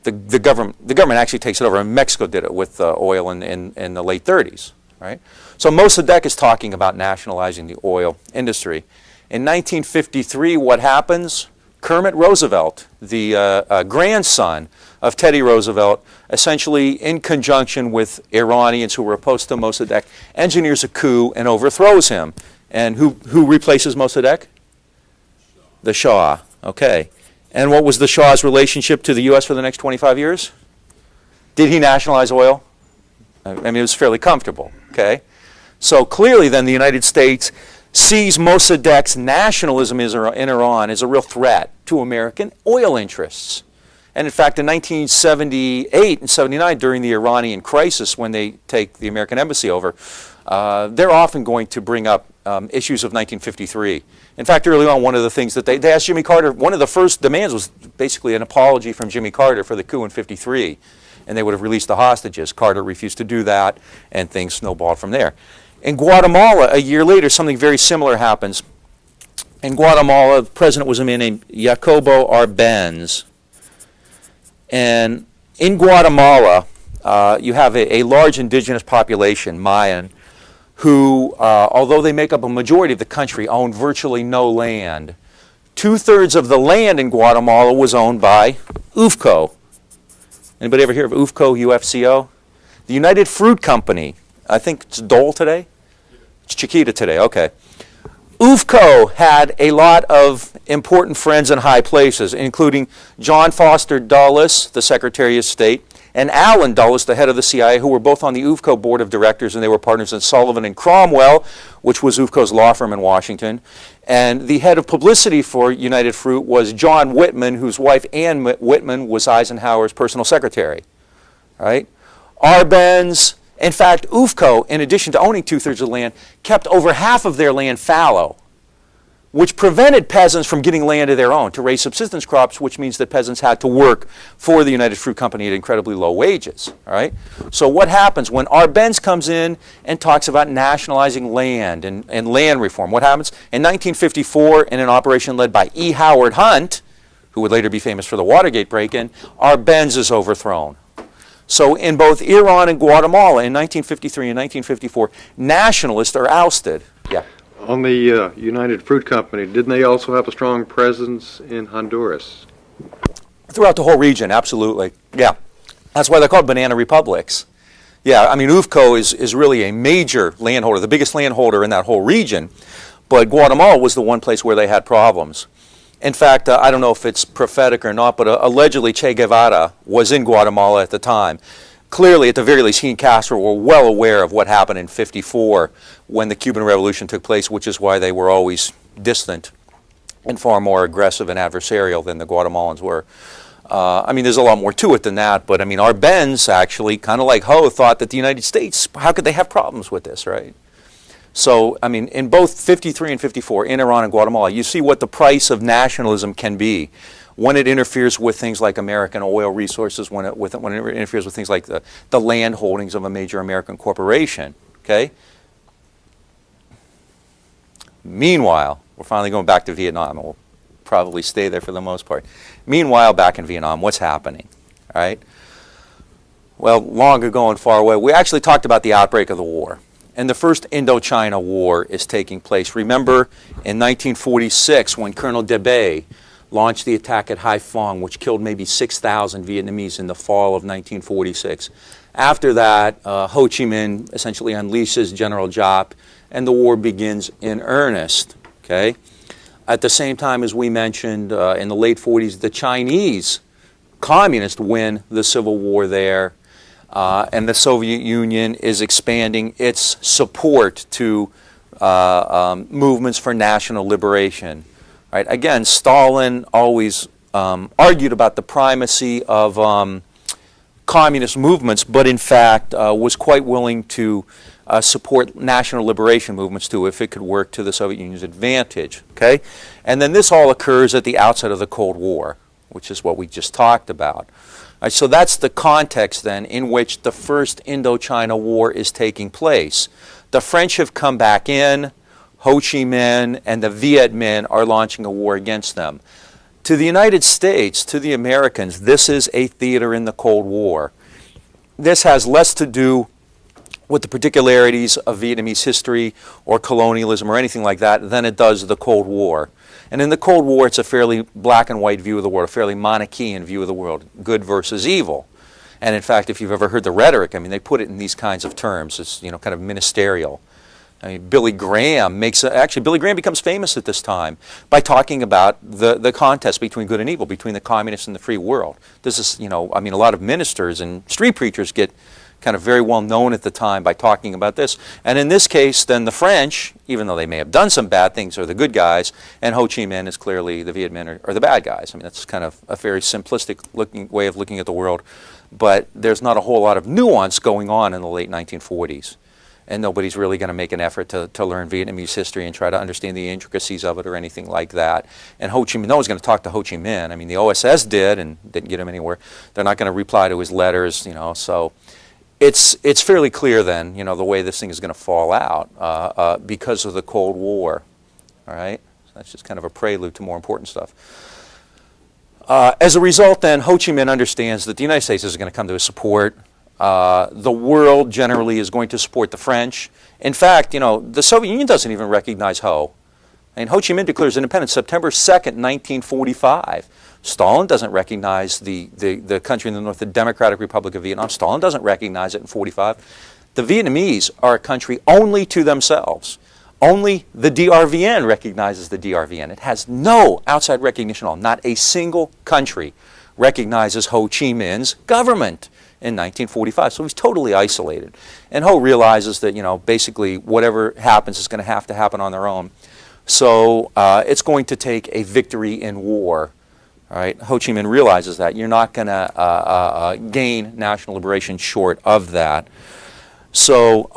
The government actually takes it over, and Mexico did it with oil in the late 30s, right? So Mossadegh is talking about nationalizing the oil industry. In 1953, what happens? Kermit Roosevelt, the grandson of Teddy Roosevelt, essentially in conjunction with Iranians who were opposed to Mossadegh, engineers a coup and overthrows him. And who replaces Mossadegh? The Shah. Okay. And what was the Shah's relationship to the U.S. for the next 25 years? Did he nationalize oil? I mean, it was fairly comfortable. Okay. So clearly then the United States sees Mossadegh's nationalism in Iran as a real threat to American oil interests. And in fact, in 1978 and 79, during the Iranian crisis, when they take the American embassy over, they're often going to bring up issues of 1953. In fact, early on, one of the things that they asked Jimmy Carter, one of the first demands was basically an apology from Jimmy Carter for the coup in '53, and they would have released the hostages. Carter refused to do that, and things snowballed from there. In Guatemala, a year later, something very similar happens. In Guatemala, the president was a man named Jacobo Arbenz. And in Guatemala, you have a large indigenous population, Mayan, who, although they make up a majority of the country, own virtually no land. 2/3 of the land in Guatemala was owned by UFCO. Anybody ever hear of UFCO, UFCO? The United Fruit Company. I think it's Dole today? It's Chiquita today, okay. UFCO had a lot of important friends in high places, including John Foster Dulles, the Secretary of State, and Alan Dulles, the head of the CIA, who were both on the UFCO board of directors, and they were partners in Sullivan and Cromwell, which was UFCO's law firm in Washington. And the head of publicity for United Fruit was John Whitman, whose wife Ann Whitman was Eisenhower's personal secretary. Right? Arbenz, in fact, UFCO, in addition to owning 2/3 of the land, kept over half of their land fallow, which prevented peasants from getting land of their own to raise subsistence crops, which means that peasants had to work for the United Fruit Company at incredibly low wages. All right? So what happens when Arbenz comes in and talks about nationalizing land and land reform? What happens? In 1954, in an operation led by E. Howard Hunt, who would later be famous for the Watergate break-in, Arbenz is overthrown. So in both Iran and Guatemala in 1953 and 1954, nationalists are ousted. Yeah. On the United Fruit Company, didn't they also have a strong presence in Honduras? Throughout the whole region, absolutely. Yeah. That's why they're called banana republics. Yeah, I mean, UFCO is really a major landholder, the biggest landholder in that whole region. But Guatemala was the one place where they had problems. In fact, I don't know if it's prophetic or not, but allegedly Che Guevara was in Guatemala at the time. Clearly, at the very least, he and Castro were well aware of what happened in '54 when the Cuban Revolution took place, which is why they were always distant and far more aggressive and adversarial than the Guatemalans were. I mean, there's a lot more to it than that, but I mean, Arbenz actually, kind of like Ho, thought that the United States, how could they have problems with this, right? So, I mean, in both '53 and '54, in Iran and Guatemala, you see what the price of nationalism can be when it interferes with things like American oil resources, when it interferes with things like the land holdings of a major American corporation, okay? Meanwhile, we're finally going back to Vietnam, and we'll probably stay there for the most part. Meanwhile, back in Vietnam, what's happening, all right? Well, long ago and far away, we actually talked about the outbreak of the war. And the First Indochina War is taking place. Remember in 1946 when Colonel Debay launched the attack at Haiphong, which killed maybe 6,000 Vietnamese in the fall of 1946. After that, Ho Chi Minh essentially unleashes General Giap, and the war begins in earnest. Okay? At the same time, as we mentioned, in the late 40s, the Chinese communists win the civil war there. And the Soviet Union is expanding its support to movements for national liberation. Right? Again, Stalin always argued about the primacy of communist movements, but in fact was quite willing to support national liberation movements too if it could work to the Soviet Union's advantage. Okay? And then this all occurs at the outset of the Cold War, which is what we just talked about. right, so that's the context then in which the First Indochina War is taking place. The French have come back in, Ho Chi Minh and the Viet Minh are launching a war against them. To the United States, to the Americans, this is a theater in the Cold War. This has less to do with the particularities of Vietnamese history or colonialism or anything like that than it does the Cold War. And in the Cold War, it's a fairly black and white view of the world, a fairly Manichaean view of the world, good versus evil. And in fact, if you've ever heard the rhetoric, I mean, they put it in these kinds of terms. It's, you know, kind of ministerial. I mean, Billy Graham actually, Billy Graham becomes famous at this time by talking about the contest between good and evil, between the communists and the free world. This is, you know, I mean, a lot of ministers and street preachers get kind of very well known at the time by talking about this. And in this case, then the French, even though they may have done some bad things, are the good guys, and Ho Chi Minh is clearly, the Viet Minh are the bad guys. I mean, that's kind of a very simplistic way of looking at the world, but there's not a whole lot of nuance going on in the late 1940s. And nobody's really going to make an effort to learn Vietnamese history and try to understand the intricacies of it or anything like that. And Ho Chi Minh, no one's going to talk to Ho Chi Minh. I mean, the OSS did and didn't get him anywhere. They're not going to reply to his letters, you know, so it's fairly clear then, you know, the way this thing is going to fall out because of the Cold War, all right? So that's just kind of a prelude to more important stuff. As a result then, Ho Chi Minh understands that the United States is going to come to his support. The world generally is going to support the French. In fact, you know, the Soviet Union doesn't even recognize Ho. I mean, Ho Chi Minh declares independence September 2nd, 1945. Stalin doesn't recognize the country in the north, the Democratic Republic of Vietnam. Stalin doesn't recognize it in 45. The Vietnamese are a country only to themselves. Only the DRVN recognizes the DRVN. It has no outside recognition at all. Not a single country recognizes Ho Chi Minh's government in 1945. So he's totally isolated. And Ho realizes that, you know, basically whatever happens is going to happen on their own. So it's going to take a victory in war. All right? Ho Chi Minh realizes that. You're not going to gain national liberation short of that. So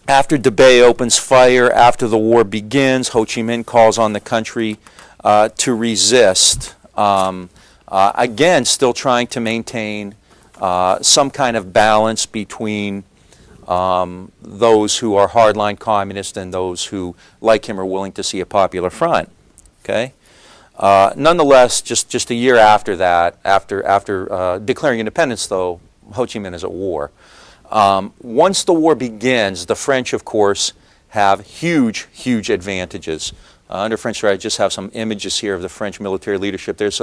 after Debay opens fire, after the war begins, Ho Chi Minh calls on the country to resist. Again, still trying to maintain some kind of balance between those who are hardline communist and those who, like him, are willing to see a popular front. Okay. Nonetheless, just a year after that, after declaring independence, though, Ho Chi Minh is at war. Once the war begins, the French, of course, have huge advantages. Under French strategy, I just have some images here of the French military leadership. There's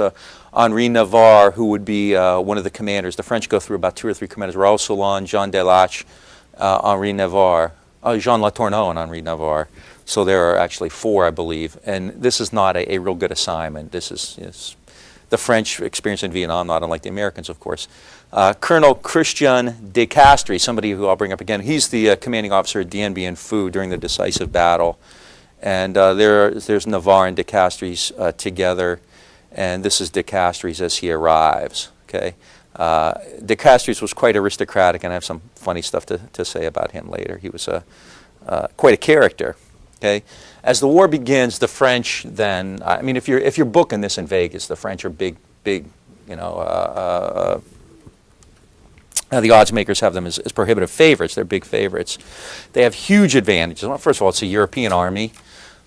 Henri Navarre, who would be one of the commanders. The French go through about 2 or 3 commanders: Raoul Solon, Jean Delache, Henri Navarre, Jean Latourneau, and Henri Navarre. So there are actually 4, I believe. And this is not a real good assignment. This is the French experience in Vietnam, not unlike the Americans, of course. Colonel Christian de Castries, somebody who I'll bring up again, he's the commanding officer at Dien Bien Phu during the decisive battle. And there's Navarre and de Castries together, and this is de Castries as he arrives. Okay, de Castries was quite aristocratic, and I have some funny stuff to say about him later. He was quite a character. Okay, as the war begins, the French then, I mean, if you're booking this in Vegas, the French are big, you know. The odds makers have them as prohibitive favorites. They're big favorites. They have huge advantages. Well, first of all, it's a European army.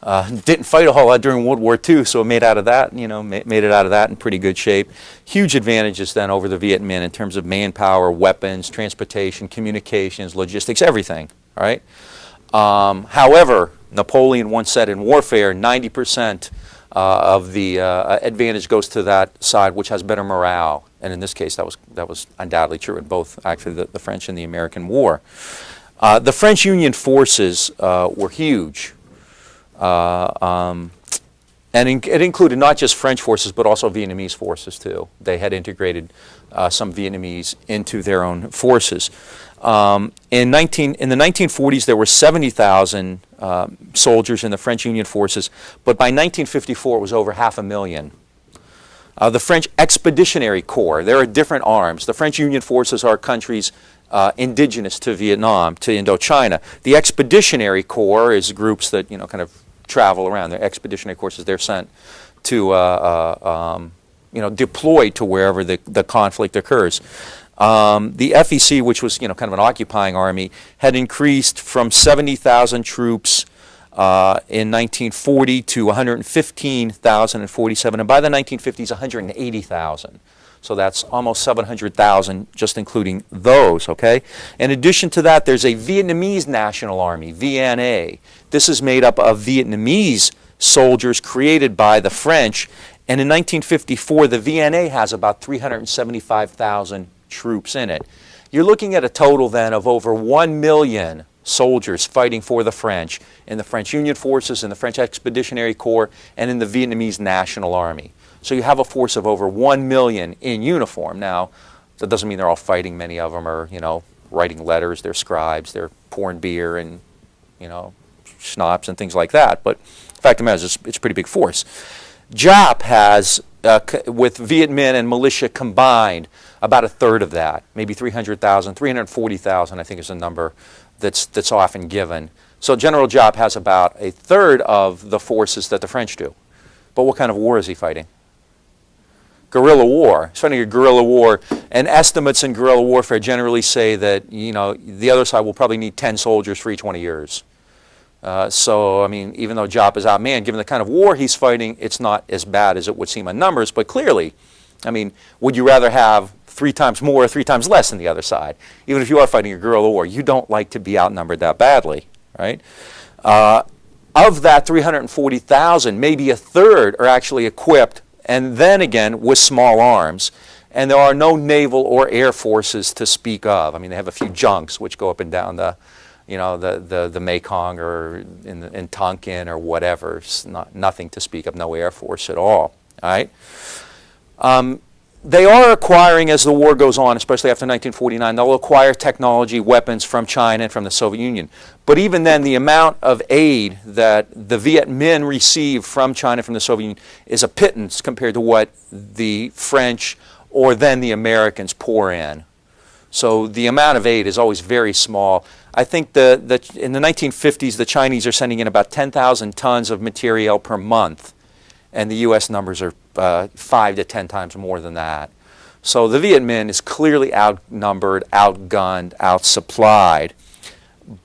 Didn't fight a whole lot during World War II, so it made out of that, you know, made it out of that in pretty good shape. Huge advantages then over the Viet Minh in terms of manpower, weapons, transportation, communications, logistics, everything. All right. However, Napoleon once said in warfare, 90% of the advantage goes to that side which has better morale. And in this case, that was undoubtedly true in both, actually, the French and the American War. The French Union forces were huge. And it included not just French forces, but also Vietnamese forces, too. They had integrated some Vietnamese into their own forces. In the 1940s, there were 70,000 soldiers in the French Union forces, but by 1954, it was over 500,000. The French Expeditionary Corps, there are different arms. The French Union forces are countries indigenous to Vietnam, to Indochina. The Expeditionary Corps is groups that, you know, kind of travel around. They're expeditionary courses. They're sent to deployed to wherever the conflict occurs. The FEC, which was kind of an occupying army, had increased from 70,000 troops in 1940 to 115,000 in 47, and by the 1950s, 180,000. So that's almost 700,000, just including those, okay? In addition to that, there's a Vietnamese National Army, VNA. This is made up of Vietnamese soldiers created by the French, and in 1954, the VNA has about 375,000 troops in it. You're looking at a total then of over 1 million soldiers fighting for the French in the French Union Forces, in the French Expeditionary Corps, and in the Vietnamese National Army. So you have a force of over 1 million in uniform. Now, that doesn't mean they're all fighting. Many of them are, writing letters. They're scribes. They're pouring beer and, schnapps and things like that. But the fact of the matter is, it's a pretty big force. JAP has, with Viet Minh and militia combined, about a third of that, maybe 300,000, 340,000, I think is the number that's often given. So General JAP has about a third of the forces that the French do. But what kind of war is he fighting? Guerrilla war. He's fighting a guerrilla war, and estimates in guerrilla warfare generally say that the other side will probably need 10 soldiers for each 20 years. So, I mean, even though JAP is outmanned, given the kind of war he's fighting, it's not as bad as it would seem on numbers. But clearly, I mean, would you rather have 3 times more or 3 times less than the other side? Even if you are fighting a guerrilla war, you don't like to be outnumbered that badly, right? Of that 340,000, maybe a third are actually equipped, and then again with small arms. And there are no naval or air forces to speak of. I mean, they have a few junks which go up and down the Mekong or in Tonkin or whatever. It's nothing to speak of, no air force at all. All right. They are acquiring, as the war goes on, especially after 1949, they'll acquire technology, weapons from China and from the Soviet Union. But even then, the amount of aid that the Viet Minh receive from China, from the Soviet Union, is a pittance compared to what the French or then the Americans pour in. So the amount of aid is always very small. I think in the 1950s, the Chinese are sending in about 10,000 tons of material per month, and the U.S. numbers are 5 to 10 times more than that. So the Viet Minh is clearly outnumbered, outgunned, outsupplied.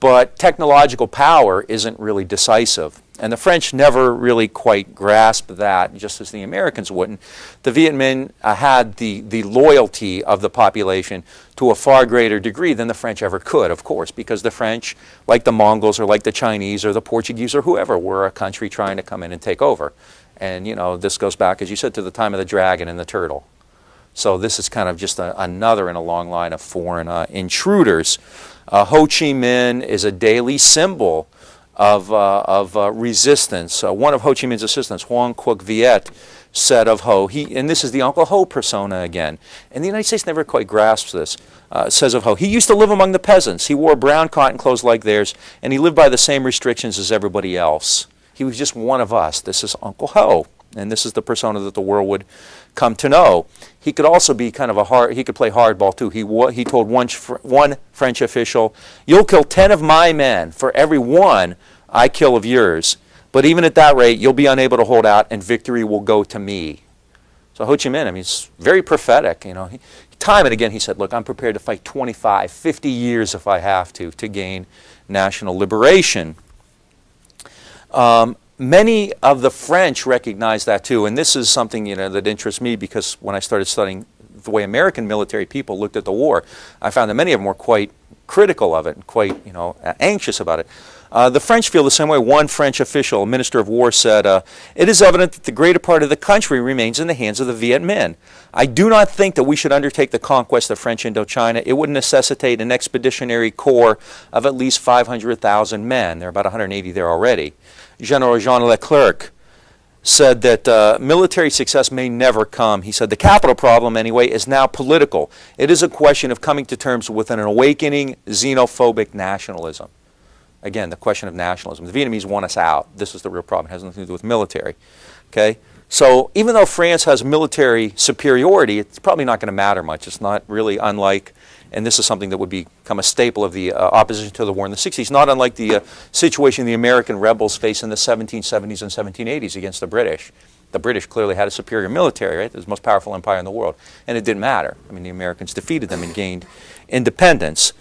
But technological power isn't really decisive. And the French never really quite grasped that, just as the Americans wouldn't. The Viet Minh had the loyalty of the population to a far greater degree than the French ever could, of course, because the French, like the Mongols or like the Chinese or the Portuguese or whoever, were a country trying to come in and take over. And, this goes back, as you said, to the time of the dragon and the turtle. So this is kind of just another in a long line of foreign intruders. Ho Chi Minh is a daily symbol of resistance. One of Ho Chi Minh's assistants, Hoang Quoc Viet, said of Ho, and this is the Uncle Ho persona again, and the United States never quite grasps this, says of Ho, he used to live among the peasants. He wore brown cotton clothes like theirs, and he lived by the same restrictions as everybody else. He was just one of us. This is Uncle Ho, and this is the persona that the world would come to know. He could also be kind of he could play hardball too. He told one French official, "You'll kill 10 of my men for every one I kill of yours. But even at that rate, you'll be unable to hold out, and victory will go to me." So Ho Chi Minh, I mean, it's very prophetic. Time and again he said, "Look, I'm prepared to fight 25, 50 years if I have to gain national liberation." Many of the French recognize that too, and this is something that interests me, because when I started studying the way American military people looked at the war, I found that many of them were quite critical of it and quite anxious about it. The French feel the same way. One French official, a minister of war, said, "It is evident that the greater part of the country remains in the hands of the Viet Minh. I do not think that we should undertake the conquest of French Indochina. It would necessitate an expeditionary corps of at least 500,000 men." There are about 180 there already. General Jean Leclerc said that military success may never come. He said the capital problem, anyway, is now political. It is a question of coming to terms with an awakening xenophobic nationalism. Again, the question of nationalism. The Vietnamese want us out. This is the real problem. It has nothing to do with military. Okay? So even though France has military superiority, it's probably not going to matter much. It's not really unlike, and this is something that would become a staple of the opposition to the war in the 60s, not unlike the situation the American rebels faced in the 1770s and 1780s against the British. The British clearly had a superior military, right? It was the most powerful empire in the world. And it didn't matter. I mean, the Americans defeated them and gained independence.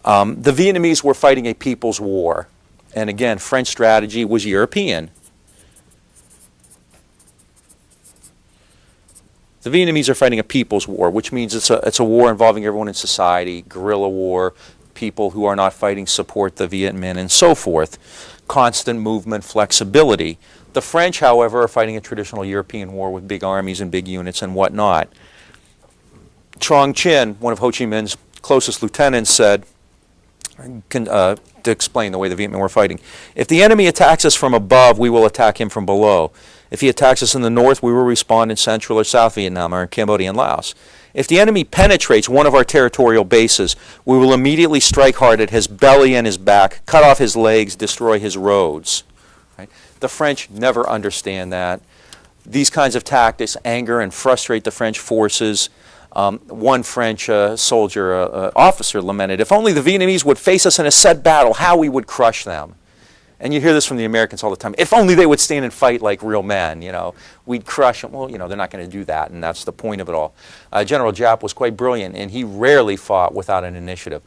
The Vietnamese were fighting a people's war. And again, French strategy was European. The Vietnamese are fighting a people's war, which means it's a war involving everyone in society, guerrilla war, people who are not fighting support the Viet Minh, and so forth. Constant movement, flexibility. The French, however, are fighting a traditional European war with big armies and big units and whatnot. Trong Chin, one of Ho Chi Minh's closest lieutenants, said, to explain the way the Viet Minh were fighting, if the enemy attacks us from above, we will attack him from below. If he attacks us in the north, we will respond in Central or South Vietnam or in Cambodia and Laos. If the enemy penetrates one of our territorial bases, we will immediately strike hard at his belly and his back, cut off his legs, destroy his roads. Right? The French never understand that. These kinds of tactics anger and frustrate the French forces. One French soldier, officer, lamented, if only the Vietnamese would face us in a set battle, how we would crush them. And you hear this from the Americans all the time. If only they would stand and fight like real men, we'd crush them. Well, they're not going to do that, and that's the point of it all. General Giap was quite brilliant, and he rarely fought without an initiative.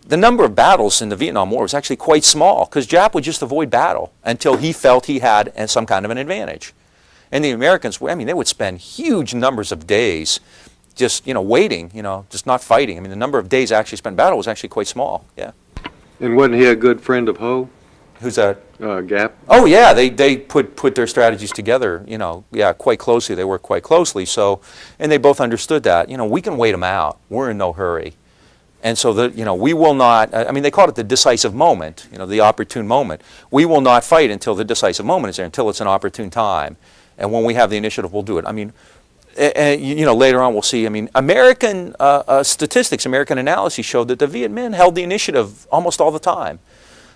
The number of battles in the Vietnam War was actually quite small, because Giap would just avoid battle until he felt he had some kind of an advantage. And the Americans, they would spend huge numbers of days just, waiting, just not fighting. The number of days actually spent in battle was actually quite small, yeah. And wasn't he a good friend of Ho? Who's that? Giap. Oh yeah, they put their strategies together, quite closely. They worked quite closely. So, and they both understood that, we can wait them out. We're in no hurry. And so we will not. They called it the decisive moment, the opportune moment. We will not fight until the decisive moment is there, until it's an opportune time. And when we have the initiative, we'll do it. Later on we'll see. American statistics, American analysis showed that the Viet Minh held the initiative almost all the time.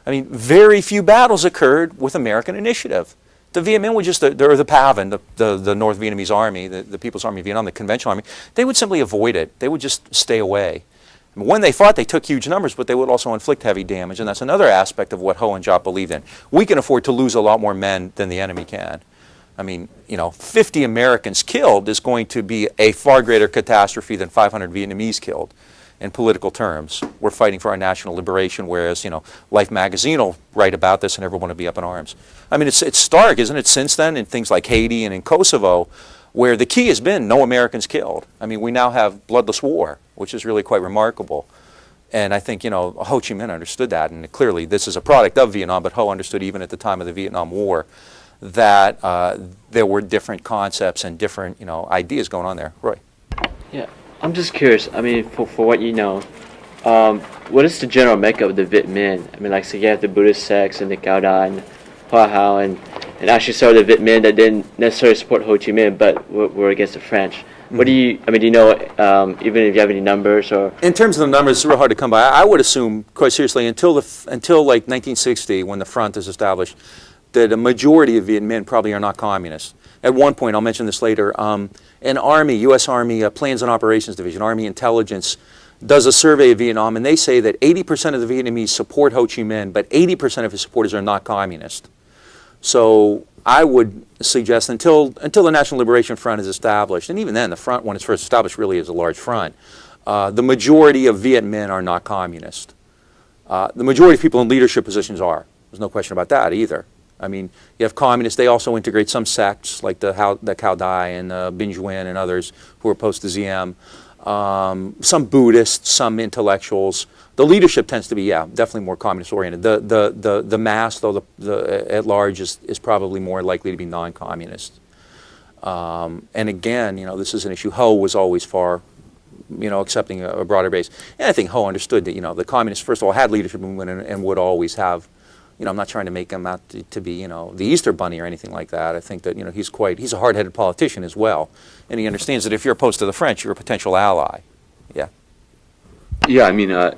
Very few battles occurred with American initiative. The Viet Minh would just, or the PAVN, the North Vietnamese Army, the People's Army of Vietnam, the conventional army, they would simply avoid it. They would just stay away. When they fought, they took huge numbers, but they would also inflict heavy damage, and that's another aspect of what Ho and Giap believed in. We can afford to lose a lot more men than the enemy can. 50 Americans killed is going to be a far greater catastrophe than 500 Vietnamese killed. In political terms, we're fighting for our national liberation, whereas, Life magazine will write about this and everyone will be up in arms. It's stark, isn't it, since then, in things like Haiti and in Kosovo, where the key has been no Americans killed. We now have bloodless war, which is really quite remarkable. And I think, Ho Chi Minh understood that, and clearly this is a product of Vietnam, but Ho understood even at the time of the Vietnam War that there were different concepts and different, ideas going on there. Roy? Yeah. I'm just curious, for what you know, what is the general makeup of the Viet Minh? So you have the Buddhist sects and the Cao Dai and Hoa Hao and actually some of the Viet Minh that didn't necessarily support Ho Chi Minh but were against the French. Mm-hmm. What do you, do you know, even if you have any numbers or? In terms of the numbers, it's real hard to come by. I would assume, quite seriously, until like 1960, when the front is established, that a majority of Viet Minh probably are not communists. At one point, I'll mention this later, an Army, U.S. Army Plans and Operations Division, Army Intelligence, does a survey of Vietnam, and they say that 80% of the Vietnamese support Ho Chi Minh, but 80% of his supporters are not communist. So I would suggest until the National Liberation Front is established, and even then, the front, when it's first established, really is a large front, the majority of Viet Minh are not communist. The majority of people in leadership positions are. There's no question about that either. You have communists. They also integrate some sects like the Cao Dai and Binh Duen and others who are opposed to ZM. Some Buddhists, some intellectuals. The leadership tends to be, definitely more communist-oriented. The mass, though, at large is probably more likely to be non-communist. And again, this is an issue. Ho was always for, accepting a broader base. And I think Ho understood that, the communists, first of all, had leadership movement and would always have. I'm not trying to make him out to be, the Easter Bunny or anything like that. I think that, he's a hard-headed politician as well. And he understands that if you're opposed to the French, you're a potential ally. Yeah. Yeah,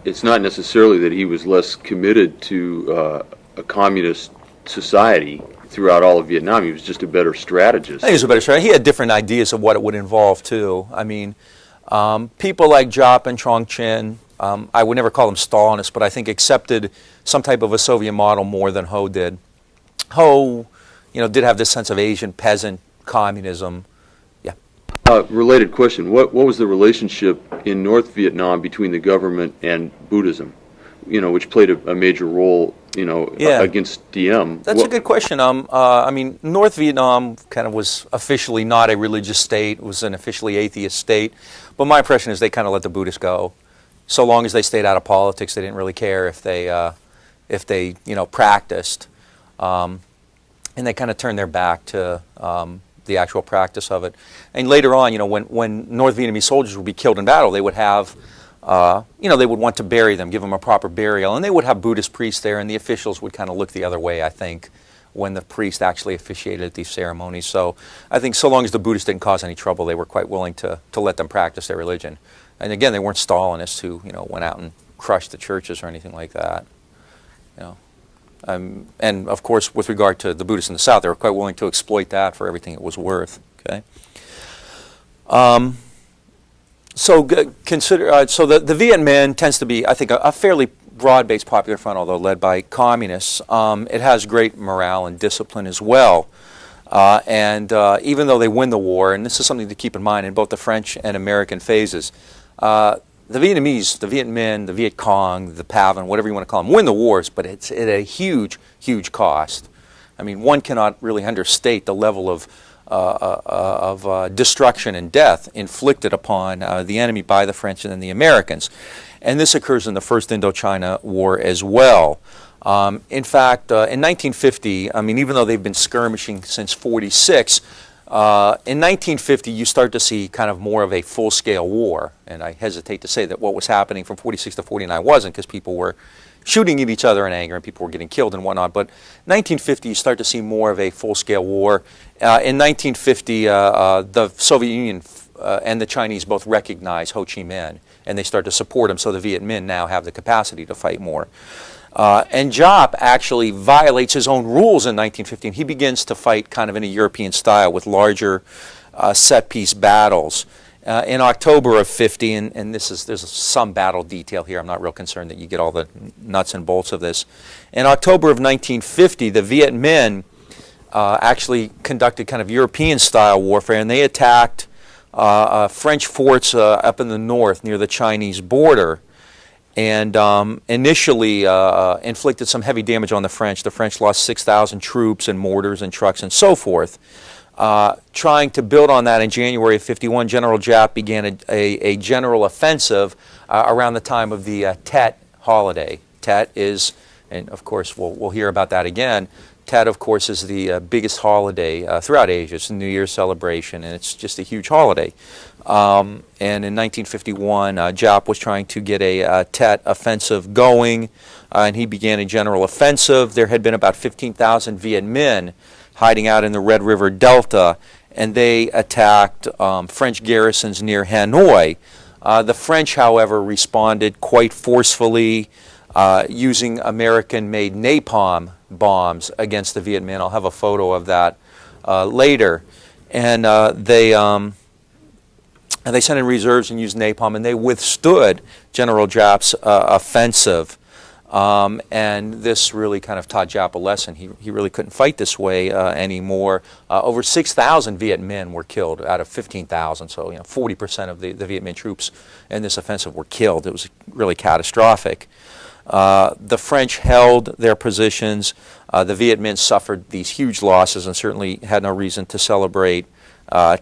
it's not necessarily that he was less committed to a communist society throughout all of Vietnam. He was just a better strategist. I think he was a better strategist. He had different ideas of what it would involve, too. People like Giap and Trong Chin, I would never call them Stalinists, but I think accepted some type of a Soviet model more than Ho did. Ho, did have this sense of Asian peasant communism. Yeah. Related question. What was the relationship in North Vietnam between the government and Buddhism, which played a major role, Yeah. against Diem? That's a good question. I mean, North Vietnam kind of was officially not a religious state. It was an officially atheist state. But my impression is they kind of let the Buddhists go. So long as they stayed out of politics, they didn't really care if they practiced. And they kind of turned their back to the actual practice of it. And later on, when North Vietnamese soldiers would be killed in battle, they would have, they would want to bury them, give them a proper burial. And they would have Buddhist priests there, and the officials would kind of look the other way, I think, when the priest actually officiated at these ceremonies. So I think so long as the Buddhists didn't cause any trouble, they were quite willing to let them practice their religion. And again, they weren't Stalinists who, went out and crushed the churches or anything like that. And of course, with regard to the Buddhists in the South, they were quite willing to exploit that for everything it was worth. Okay. So the Viet Minh tends to be, I think, a fairly broad-based popular front, although led by communists. It has great morale and discipline as well. And even though they win the war, and this is something to keep in mind in both the French and American phases, the Vietnamese, the Viet Minh, the Viet Cong, the PAVN, whatever you want to call them, win the wars, but it's at a huge, huge cost. I mean, one cannot really understate the level of destruction and death inflicted upon the enemy by the French and then the Americans. And this occurs in the First Indochina War as well. In fact, in 1950, I mean, even though they've been skirmishing since 46, in 1950 you start to see kind of more of a full-scale war. And I hesitate to say that what was happening from 46 to 49 wasn't, because people were shooting at each other in anger and people were getting killed and whatnot. But 1950 you start to see more of a full-scale war. In 1950 the Soviet Union and the Chinese both recognize Ho Chi Minh, and they start to support him, so the Viet Minh now have the capacity to fight more. And Giap actually violates his own rules in 1915. He begins to fight kind of in a European style with larger set-piece battles. In October of 50, and there's some battle detail here. I'm not real concerned that you get all the nuts and bolts of this. In October of 1950, the Viet Minh actually conducted kind of European-style warfare, and they attacked French forts up in the north near the Chinese border, and initially inflicted some heavy damage on the French. The French lost 6,000 troops and mortars and trucks and so forth. Trying to build on that, in January of 51, General Giap began a general offensive around the time of the Tet holiday. Tet is, and of course we'll hear about that again, Tet, of course, is the biggest holiday throughout Asia. It's a New Year's celebration, and it's just a huge holiday. And in 1951, Giap was trying to get a Tet offensive going, and he began a general offensive. There had been about 15,000 Viet Minh hiding out in the Red River Delta, and they attacked French garrisons near Hanoi. The French, however, responded quite forcefully, using American-made napalm bombs against the Viet Minh. I'll have a photo of that later. And they sent in reserves and used napalm, and they withstood General Giap's offensive. And this really kind of taught Giap a lesson. He really couldn't fight this way anymore. Over 6,000 Viet Minh were killed out of 15,000, so 40% of the Viet Minh troops in this offensive were killed. It was really catastrophic. The French held their positions. The Viet Minh suffered these huge losses and certainly had no reason to celebrate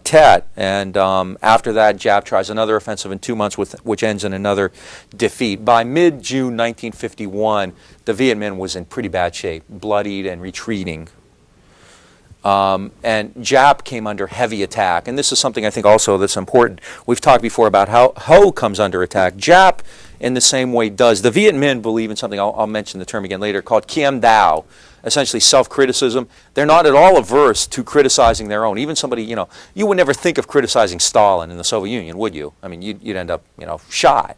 Tet. And after that, Giap tries another offensive in 2 months, which ends in another defeat. By mid-June 1951, the Viet Minh was in pretty bad shape, bloodied and retreating. And Giap came under heavy attack. And this is something I think also that's important. We've talked before about how Ho comes under attack. Giap, in the same way, does. The Viet Minh believe in something, I'll mention the term again later, called Kiem Dao, essentially self-criticism. They're not at all averse to criticizing their own. Even somebody, you would never think of criticizing Stalin in the Soviet Union, would you? I mean, you'd end up, shot.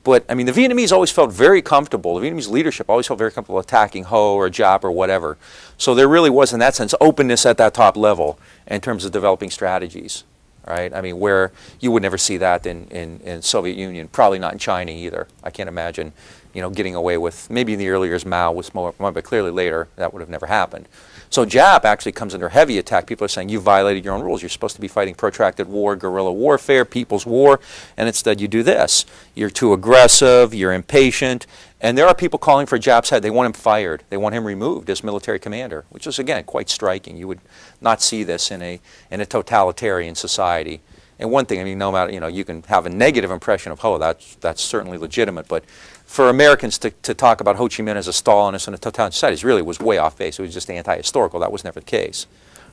But, I mean, the Vietnamese always felt very comfortable, the Vietnamese leadership always felt very comfortable attacking Ho or Giap or whatever. So there really was, in that sense, openness at that top level in terms of developing strategies. right? I mean, where you would never see that in Soviet Union, probably not in China either. I can't imagine, getting away with, maybe in the early years Mao was more, but clearly later that would have never happened. So Jap actually comes under heavy attack. People are saying, you violated your own rules. You're supposed to be fighting protracted war, guerrilla warfare, people's war, and instead you do this. You're too aggressive, you're impatient, and there are people calling for Jap's head. They want him fired. They want him removed as military commander, which is, again, quite striking. You would not see this in a totalitarian society. And one thing, I mean, no matter, you can have a negative impression of, oh, that's certainly legitimate, but for Americans to talk about Ho Chi Minh as a Stalinist and a totalitarian society really was way off base. It was just anti-historical. That was never the case.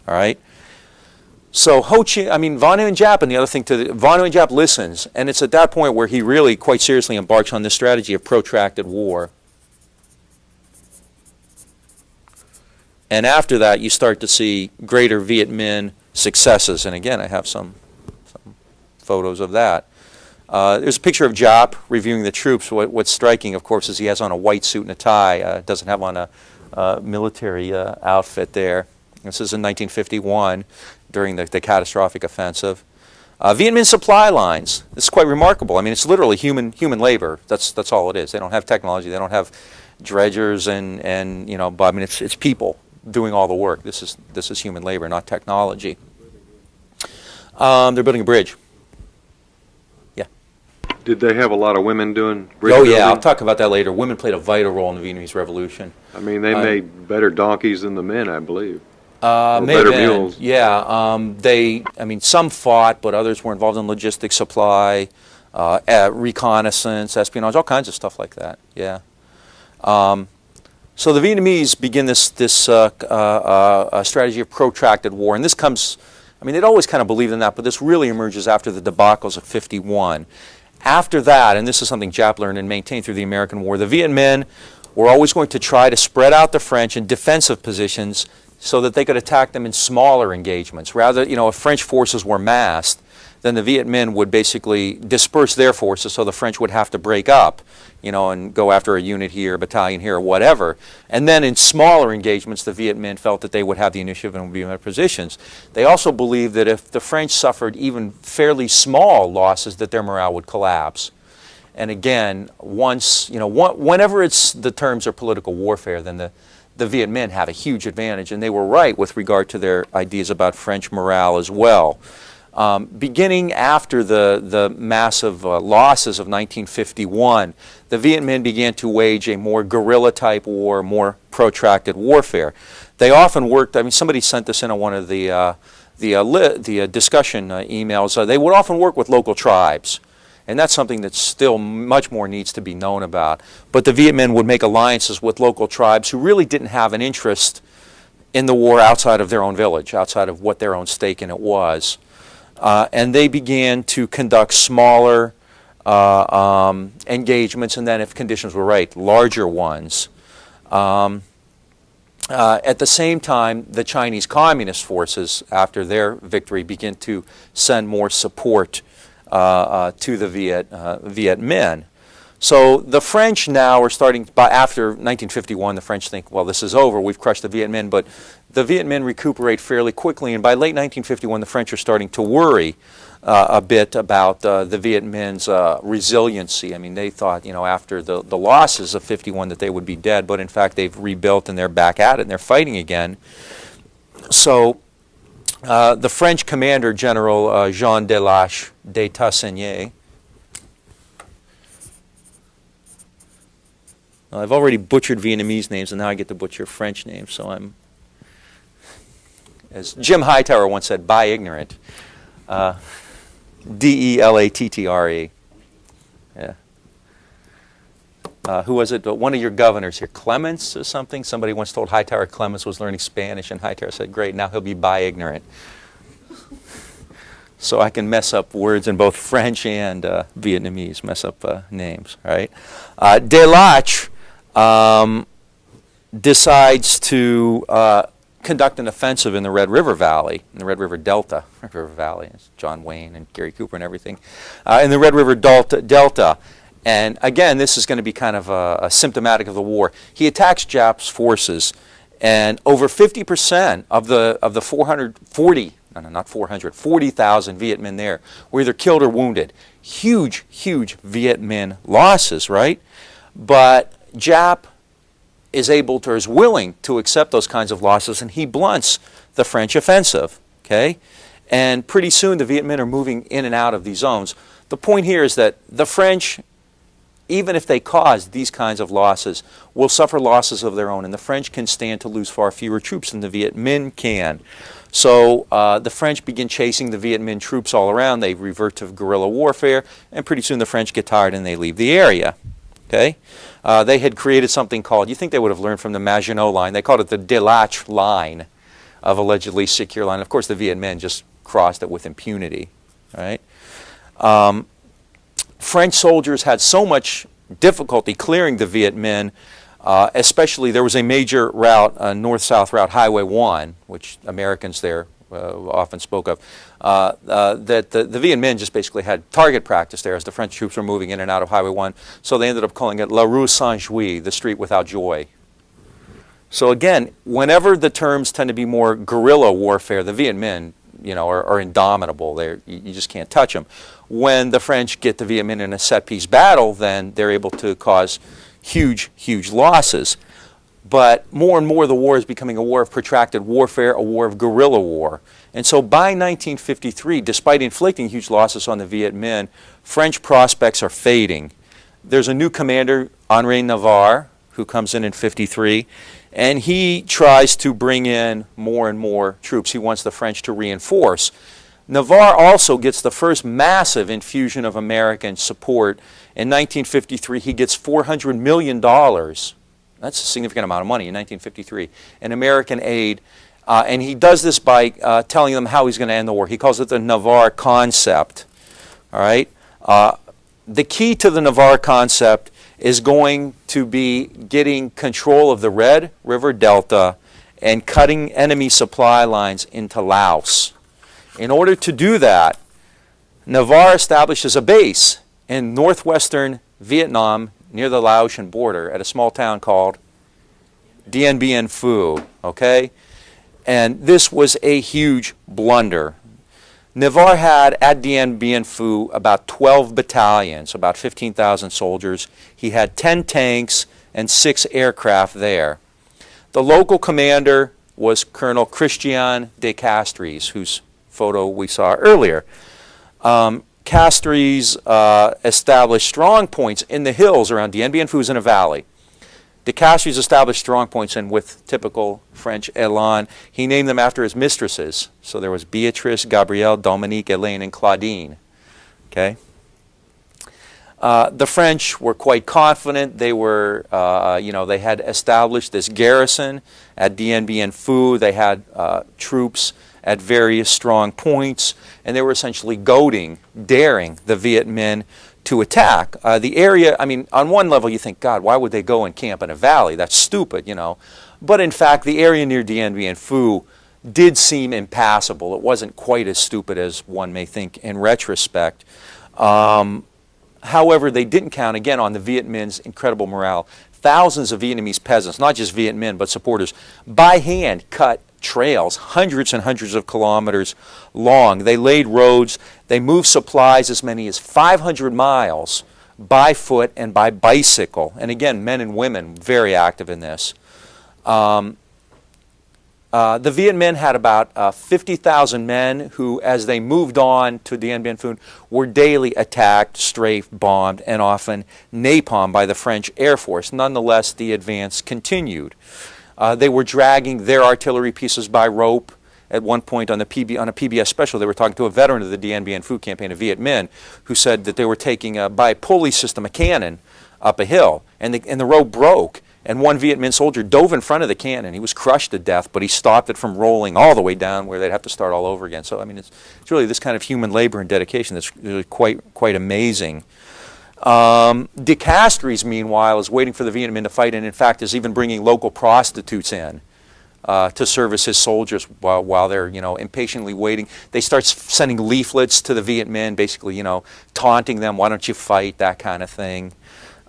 All right? So Vanu Njap, and the other thing, Vanu Njap listens, and it's at that point where he really quite seriously embarks on this strategy of protracted war. And after that, you start to see greater Viet Minh successes. And again, I have some photos of that. There's a picture of Jap reviewing the troops. What's striking, of course, is he has on a white suit and a tie. Doesn't have on a military outfit there. This is in 1951 during the catastrophic offensive. Viet Minh supply lines. This is quite remarkable. I mean, it's literally human labor. That's all it is. They don't have technology. They don't have dredgers and but I mean, it's people doing all the work. This is human labor, not technology. They're building a bridge. Did they have a lot of women doing bridge Oh, building? yeah, I'll talk about that later. Women played a vital role in the Vietnamese Revolution. I mean, they made better donkeys than the men, I believe. Or better mules. Yeah, some fought, but others were involved in logistics supply, reconnaissance, espionage, all kinds of stuff like that, yeah. So the Vietnamese begin this strategy of protracted war, and this comes, I mean, they'd always kind of believed in that, but this really emerges after the debacles of '51. After that, and this is something Jap learned and maintained through the American War, the Viet Minh were always going to try to spread out the French in defensive positions so that they could attack them in smaller engagements. Rather, if French forces were massed, then the Viet Minh would basically disperse their forces so the French would have to break up, and go after a unit here, a battalion here, or whatever. And then in smaller engagements, the Viet Minh felt that they would have the initiative and would be in better positions. They also believed that if the French suffered even fairly small losses, that their morale would collapse. And again, whenever the terms are political warfare, then the Viet Minh have a huge advantage, and they were right with regard to their ideas about French morale as well. Beginning after the massive losses of 1951, the Viet Minh began to wage a more guerrilla-type war, more protracted warfare. They often worked, I mean, somebody sent this in on one of the discussion emails. They would often work with local tribes, and that's something that still much more needs to be known about. But the Viet Minh would make alliances with local tribes who really didn't have an interest in the war outside of their own village, outside of what their own stake in it was. And they began to conduct smaller engagements, and then if conditions were right, larger ones. At the same time, the Chinese Communist forces, after their victory, began to send more support to the Viet Minh. So the French now are starting, after 1951, the French think, well, this is over, we've crushed the Viet Minh, but the Viet Minh recuperate fairly quickly, and by late 1951, the French are starting to worry a bit about the Viet Minh's resiliency. I mean, they thought, after the losses of '51 that they would be dead, but in fact, they've rebuilt and they're back at it and they're fighting again. So the French commander, General Jean Delache de Tassigny, I've already butchered Vietnamese names, and now I get to butcher French names, so I'm, as Jim Hightower once said, by ignorant. D-E-L-A-T-T-R-E. Yeah. Who was it? One of your governors here, Clements or something? Somebody once told Hightower Clements was learning Spanish, and Hightower said, great, now he'll be by ignorant. So I can mess up words in both French and Vietnamese, mess up names, right? Delache decides to conduct an offensive in the Red River Valley, in the Red River Delta. Red River Valley, it's John Wayne and Gary Cooper and everything. In the Red River Delta. And again, this is going to be kind of symptomatic of the war. He attacks Jap's forces, and over 50% of the 440 no, not 400, 40,000 Viet Minh there were either killed or wounded. Huge, huge Viet Minh losses, right? But Giap is able to, or is willing to accept those kinds of losses, and he blunts the French offensive, okay? And pretty soon the Viet Minh are moving in and out of these zones. The point here is that the French, even if they cause these kinds of losses, will suffer losses of their own, and the French can stand to lose far fewer troops than the Viet Minh can. So the French begin chasing the Viet Minh troops all around. They revert to guerrilla warfare, and pretty soon the French get tired and they leave the area. Okay? They had created something called, you think they would have learned from the Maginot Line, they called it the Delach Line of allegedly secure line. Of course, the Viet Minh just crossed it with impunity. Right? French soldiers had so much difficulty clearing the Viet Minh, especially there was a major route, a north-south route, Highway 1, which Americans there often spoke of, that the Viet Minh just basically had target practice there as the French troops were moving in and out of Highway 1. So they ended up calling it La Rue Sans Joie, the street without joy. So again, whenever the terms tend to be more guerrilla warfare, the Viet Minh, you know, are indomitable. You just can't touch them. When the French get the Viet Minh in a set-piece battle, then they're able to cause huge, huge losses. But more and more the war is becoming a war of protracted warfare, a war of guerrilla war. And so by 1953, despite inflicting huge losses on the Viet Minh, French prospects are fading. There's a new commander, Henri Navarre, who comes in 53, and he tries to bring in more and more troops. He wants the French to reinforce. Navarre also gets the first massive infusion of American support. In 1953, he gets $400 million. That's a significant amount of money in 1953, in American aid. And he does this by telling them how he's going to end the war. He calls it the Navarre concept. All right? The key to the Navarre concept is going to be getting control of the Red River Delta and cutting enemy supply lines into Laos. In order to do that, Navarre establishes a base in northwestern Vietnam near the Laotian border at a small town called Dien Bien Phu, okay? And this was a huge blunder. Navarre had at Dien Bien Phu about 12 battalions, about 15,000 soldiers. He had 10 tanks and 6 aircraft there. The local commander was Colonel Christian de Castries, whose photo we saw earlier. Castries established strong points in the hills around Dien Bien Phu, in a valley. De Castries established strong points, and with typical French élan, he named them after his mistresses. So there was Beatrice, Gabrielle, Dominique, Elaine, and Claudine. Okay. The French were quite confident. They were, they had established this garrison at Dien Bien Phu. They had troops at various strong points, and they were essentially goading, daring the Viet Minh to attack. The area, I mean, on one level you think, God, why would they go and camp in a valley? That's stupid, you know. But in fact, the area near Dien Bien Phu did seem impassable. It wasn't quite as stupid as one may think in retrospect. However, they didn't count, again, on the Viet Minh's incredible morale. Thousands of Vietnamese peasants, not just Viet Minh, but supporters, by hand cut trails, hundreds and hundreds of kilometers long. They laid roads. They moved supplies as many as 500 miles by foot and by bicycle. And again, men and women very active in this. The Viet Minh had about 50,000 men who, as they moved on to Dien Bien Phu, were daily attacked, strafed, bombed, and often napalmed by the French Air Force. Nonetheless, the advance continued. They were dragging their artillery pieces by rope. At one point on a PBS special, they were talking to a veteran of the Dien Bien Phu campaign, a Viet Minh, who said that they were taking, by a pulley system, a cannon up a hill, and the rope broke. And one Viet Minh soldier dove in front of the cannon. He was crushed to death, but he stopped it from rolling all the way down where they'd have to start all over again. So, I mean, it's really this kind of human labor and dedication that's really quite amazing. De Castries, meanwhile, is waiting for the Viet Minh to fight, and in fact is even bringing local prostitutes in to service his soldiers while they're, impatiently waiting. They start sending leaflets to the Viet Minh, basically, taunting them, why don't you fight, that kind of thing.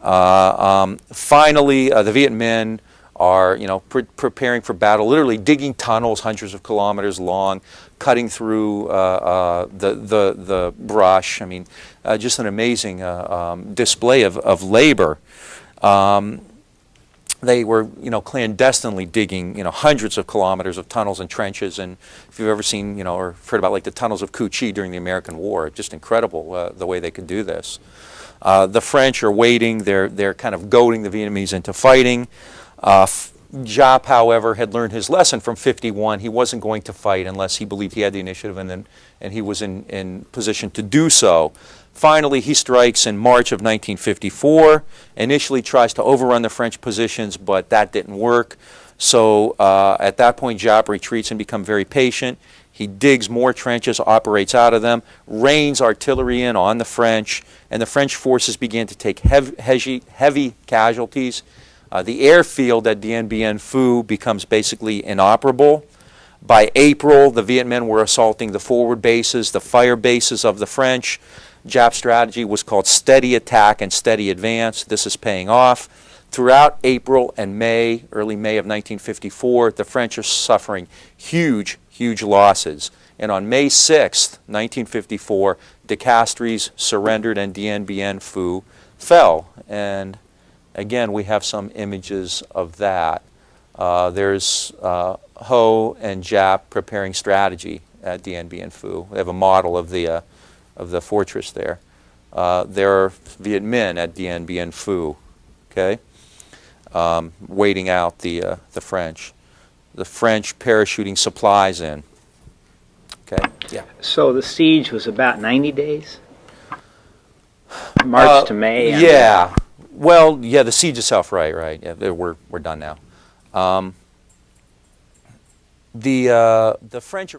Finally, the Viet Minh are, you know, preparing for battle, literally digging tunnels hundreds of kilometers long, cutting through the brush. I mean, just an amazing display of labor. They were, you know, clandestinely digging, you know, hundreds of kilometers of tunnels and trenches. And if you've ever seen, you know, or heard about like the tunnels of Cu Chi during the American War, just incredible the way they could do this. The French are waiting. They're kind of goading the Vietnamese into fighting. Giap, however, had learned his lesson from 51. He wasn't going to fight unless he believed he had the initiative, and he was in position to do so. Finally, he strikes in March of 1954, initially tries to overrun the French positions, but that didn't work. So at that point, Giap retreats and becomes very patient. He digs more trenches, operates out of them, rains artillery in on the French, and the French forces began to take heavy casualties. The airfield at Dien Bien Phu becomes basically inoperable. By April, the Viet Minh were assaulting the forward bases, the fire bases of the French. Giap's strategy was called steady attack and steady advance. This is paying off. Throughout April and May, early May of 1954, the French are suffering huge losses. And on May 6th, 1954, De Castries surrendered and Dien Bien Phu fell. And again, we have some images of that. There's Ho and Giap preparing strategy at Dien Bien Phu. They have a model of the fortress there. There are Viet Minh at Dien Bien Phu, okay, waiting out the French. The French parachuting supplies in. Okay, yeah. So the siege was about 90 days? March to May? Yeah. Well, yeah, the siege itself, right. Yeah, we're done now. The French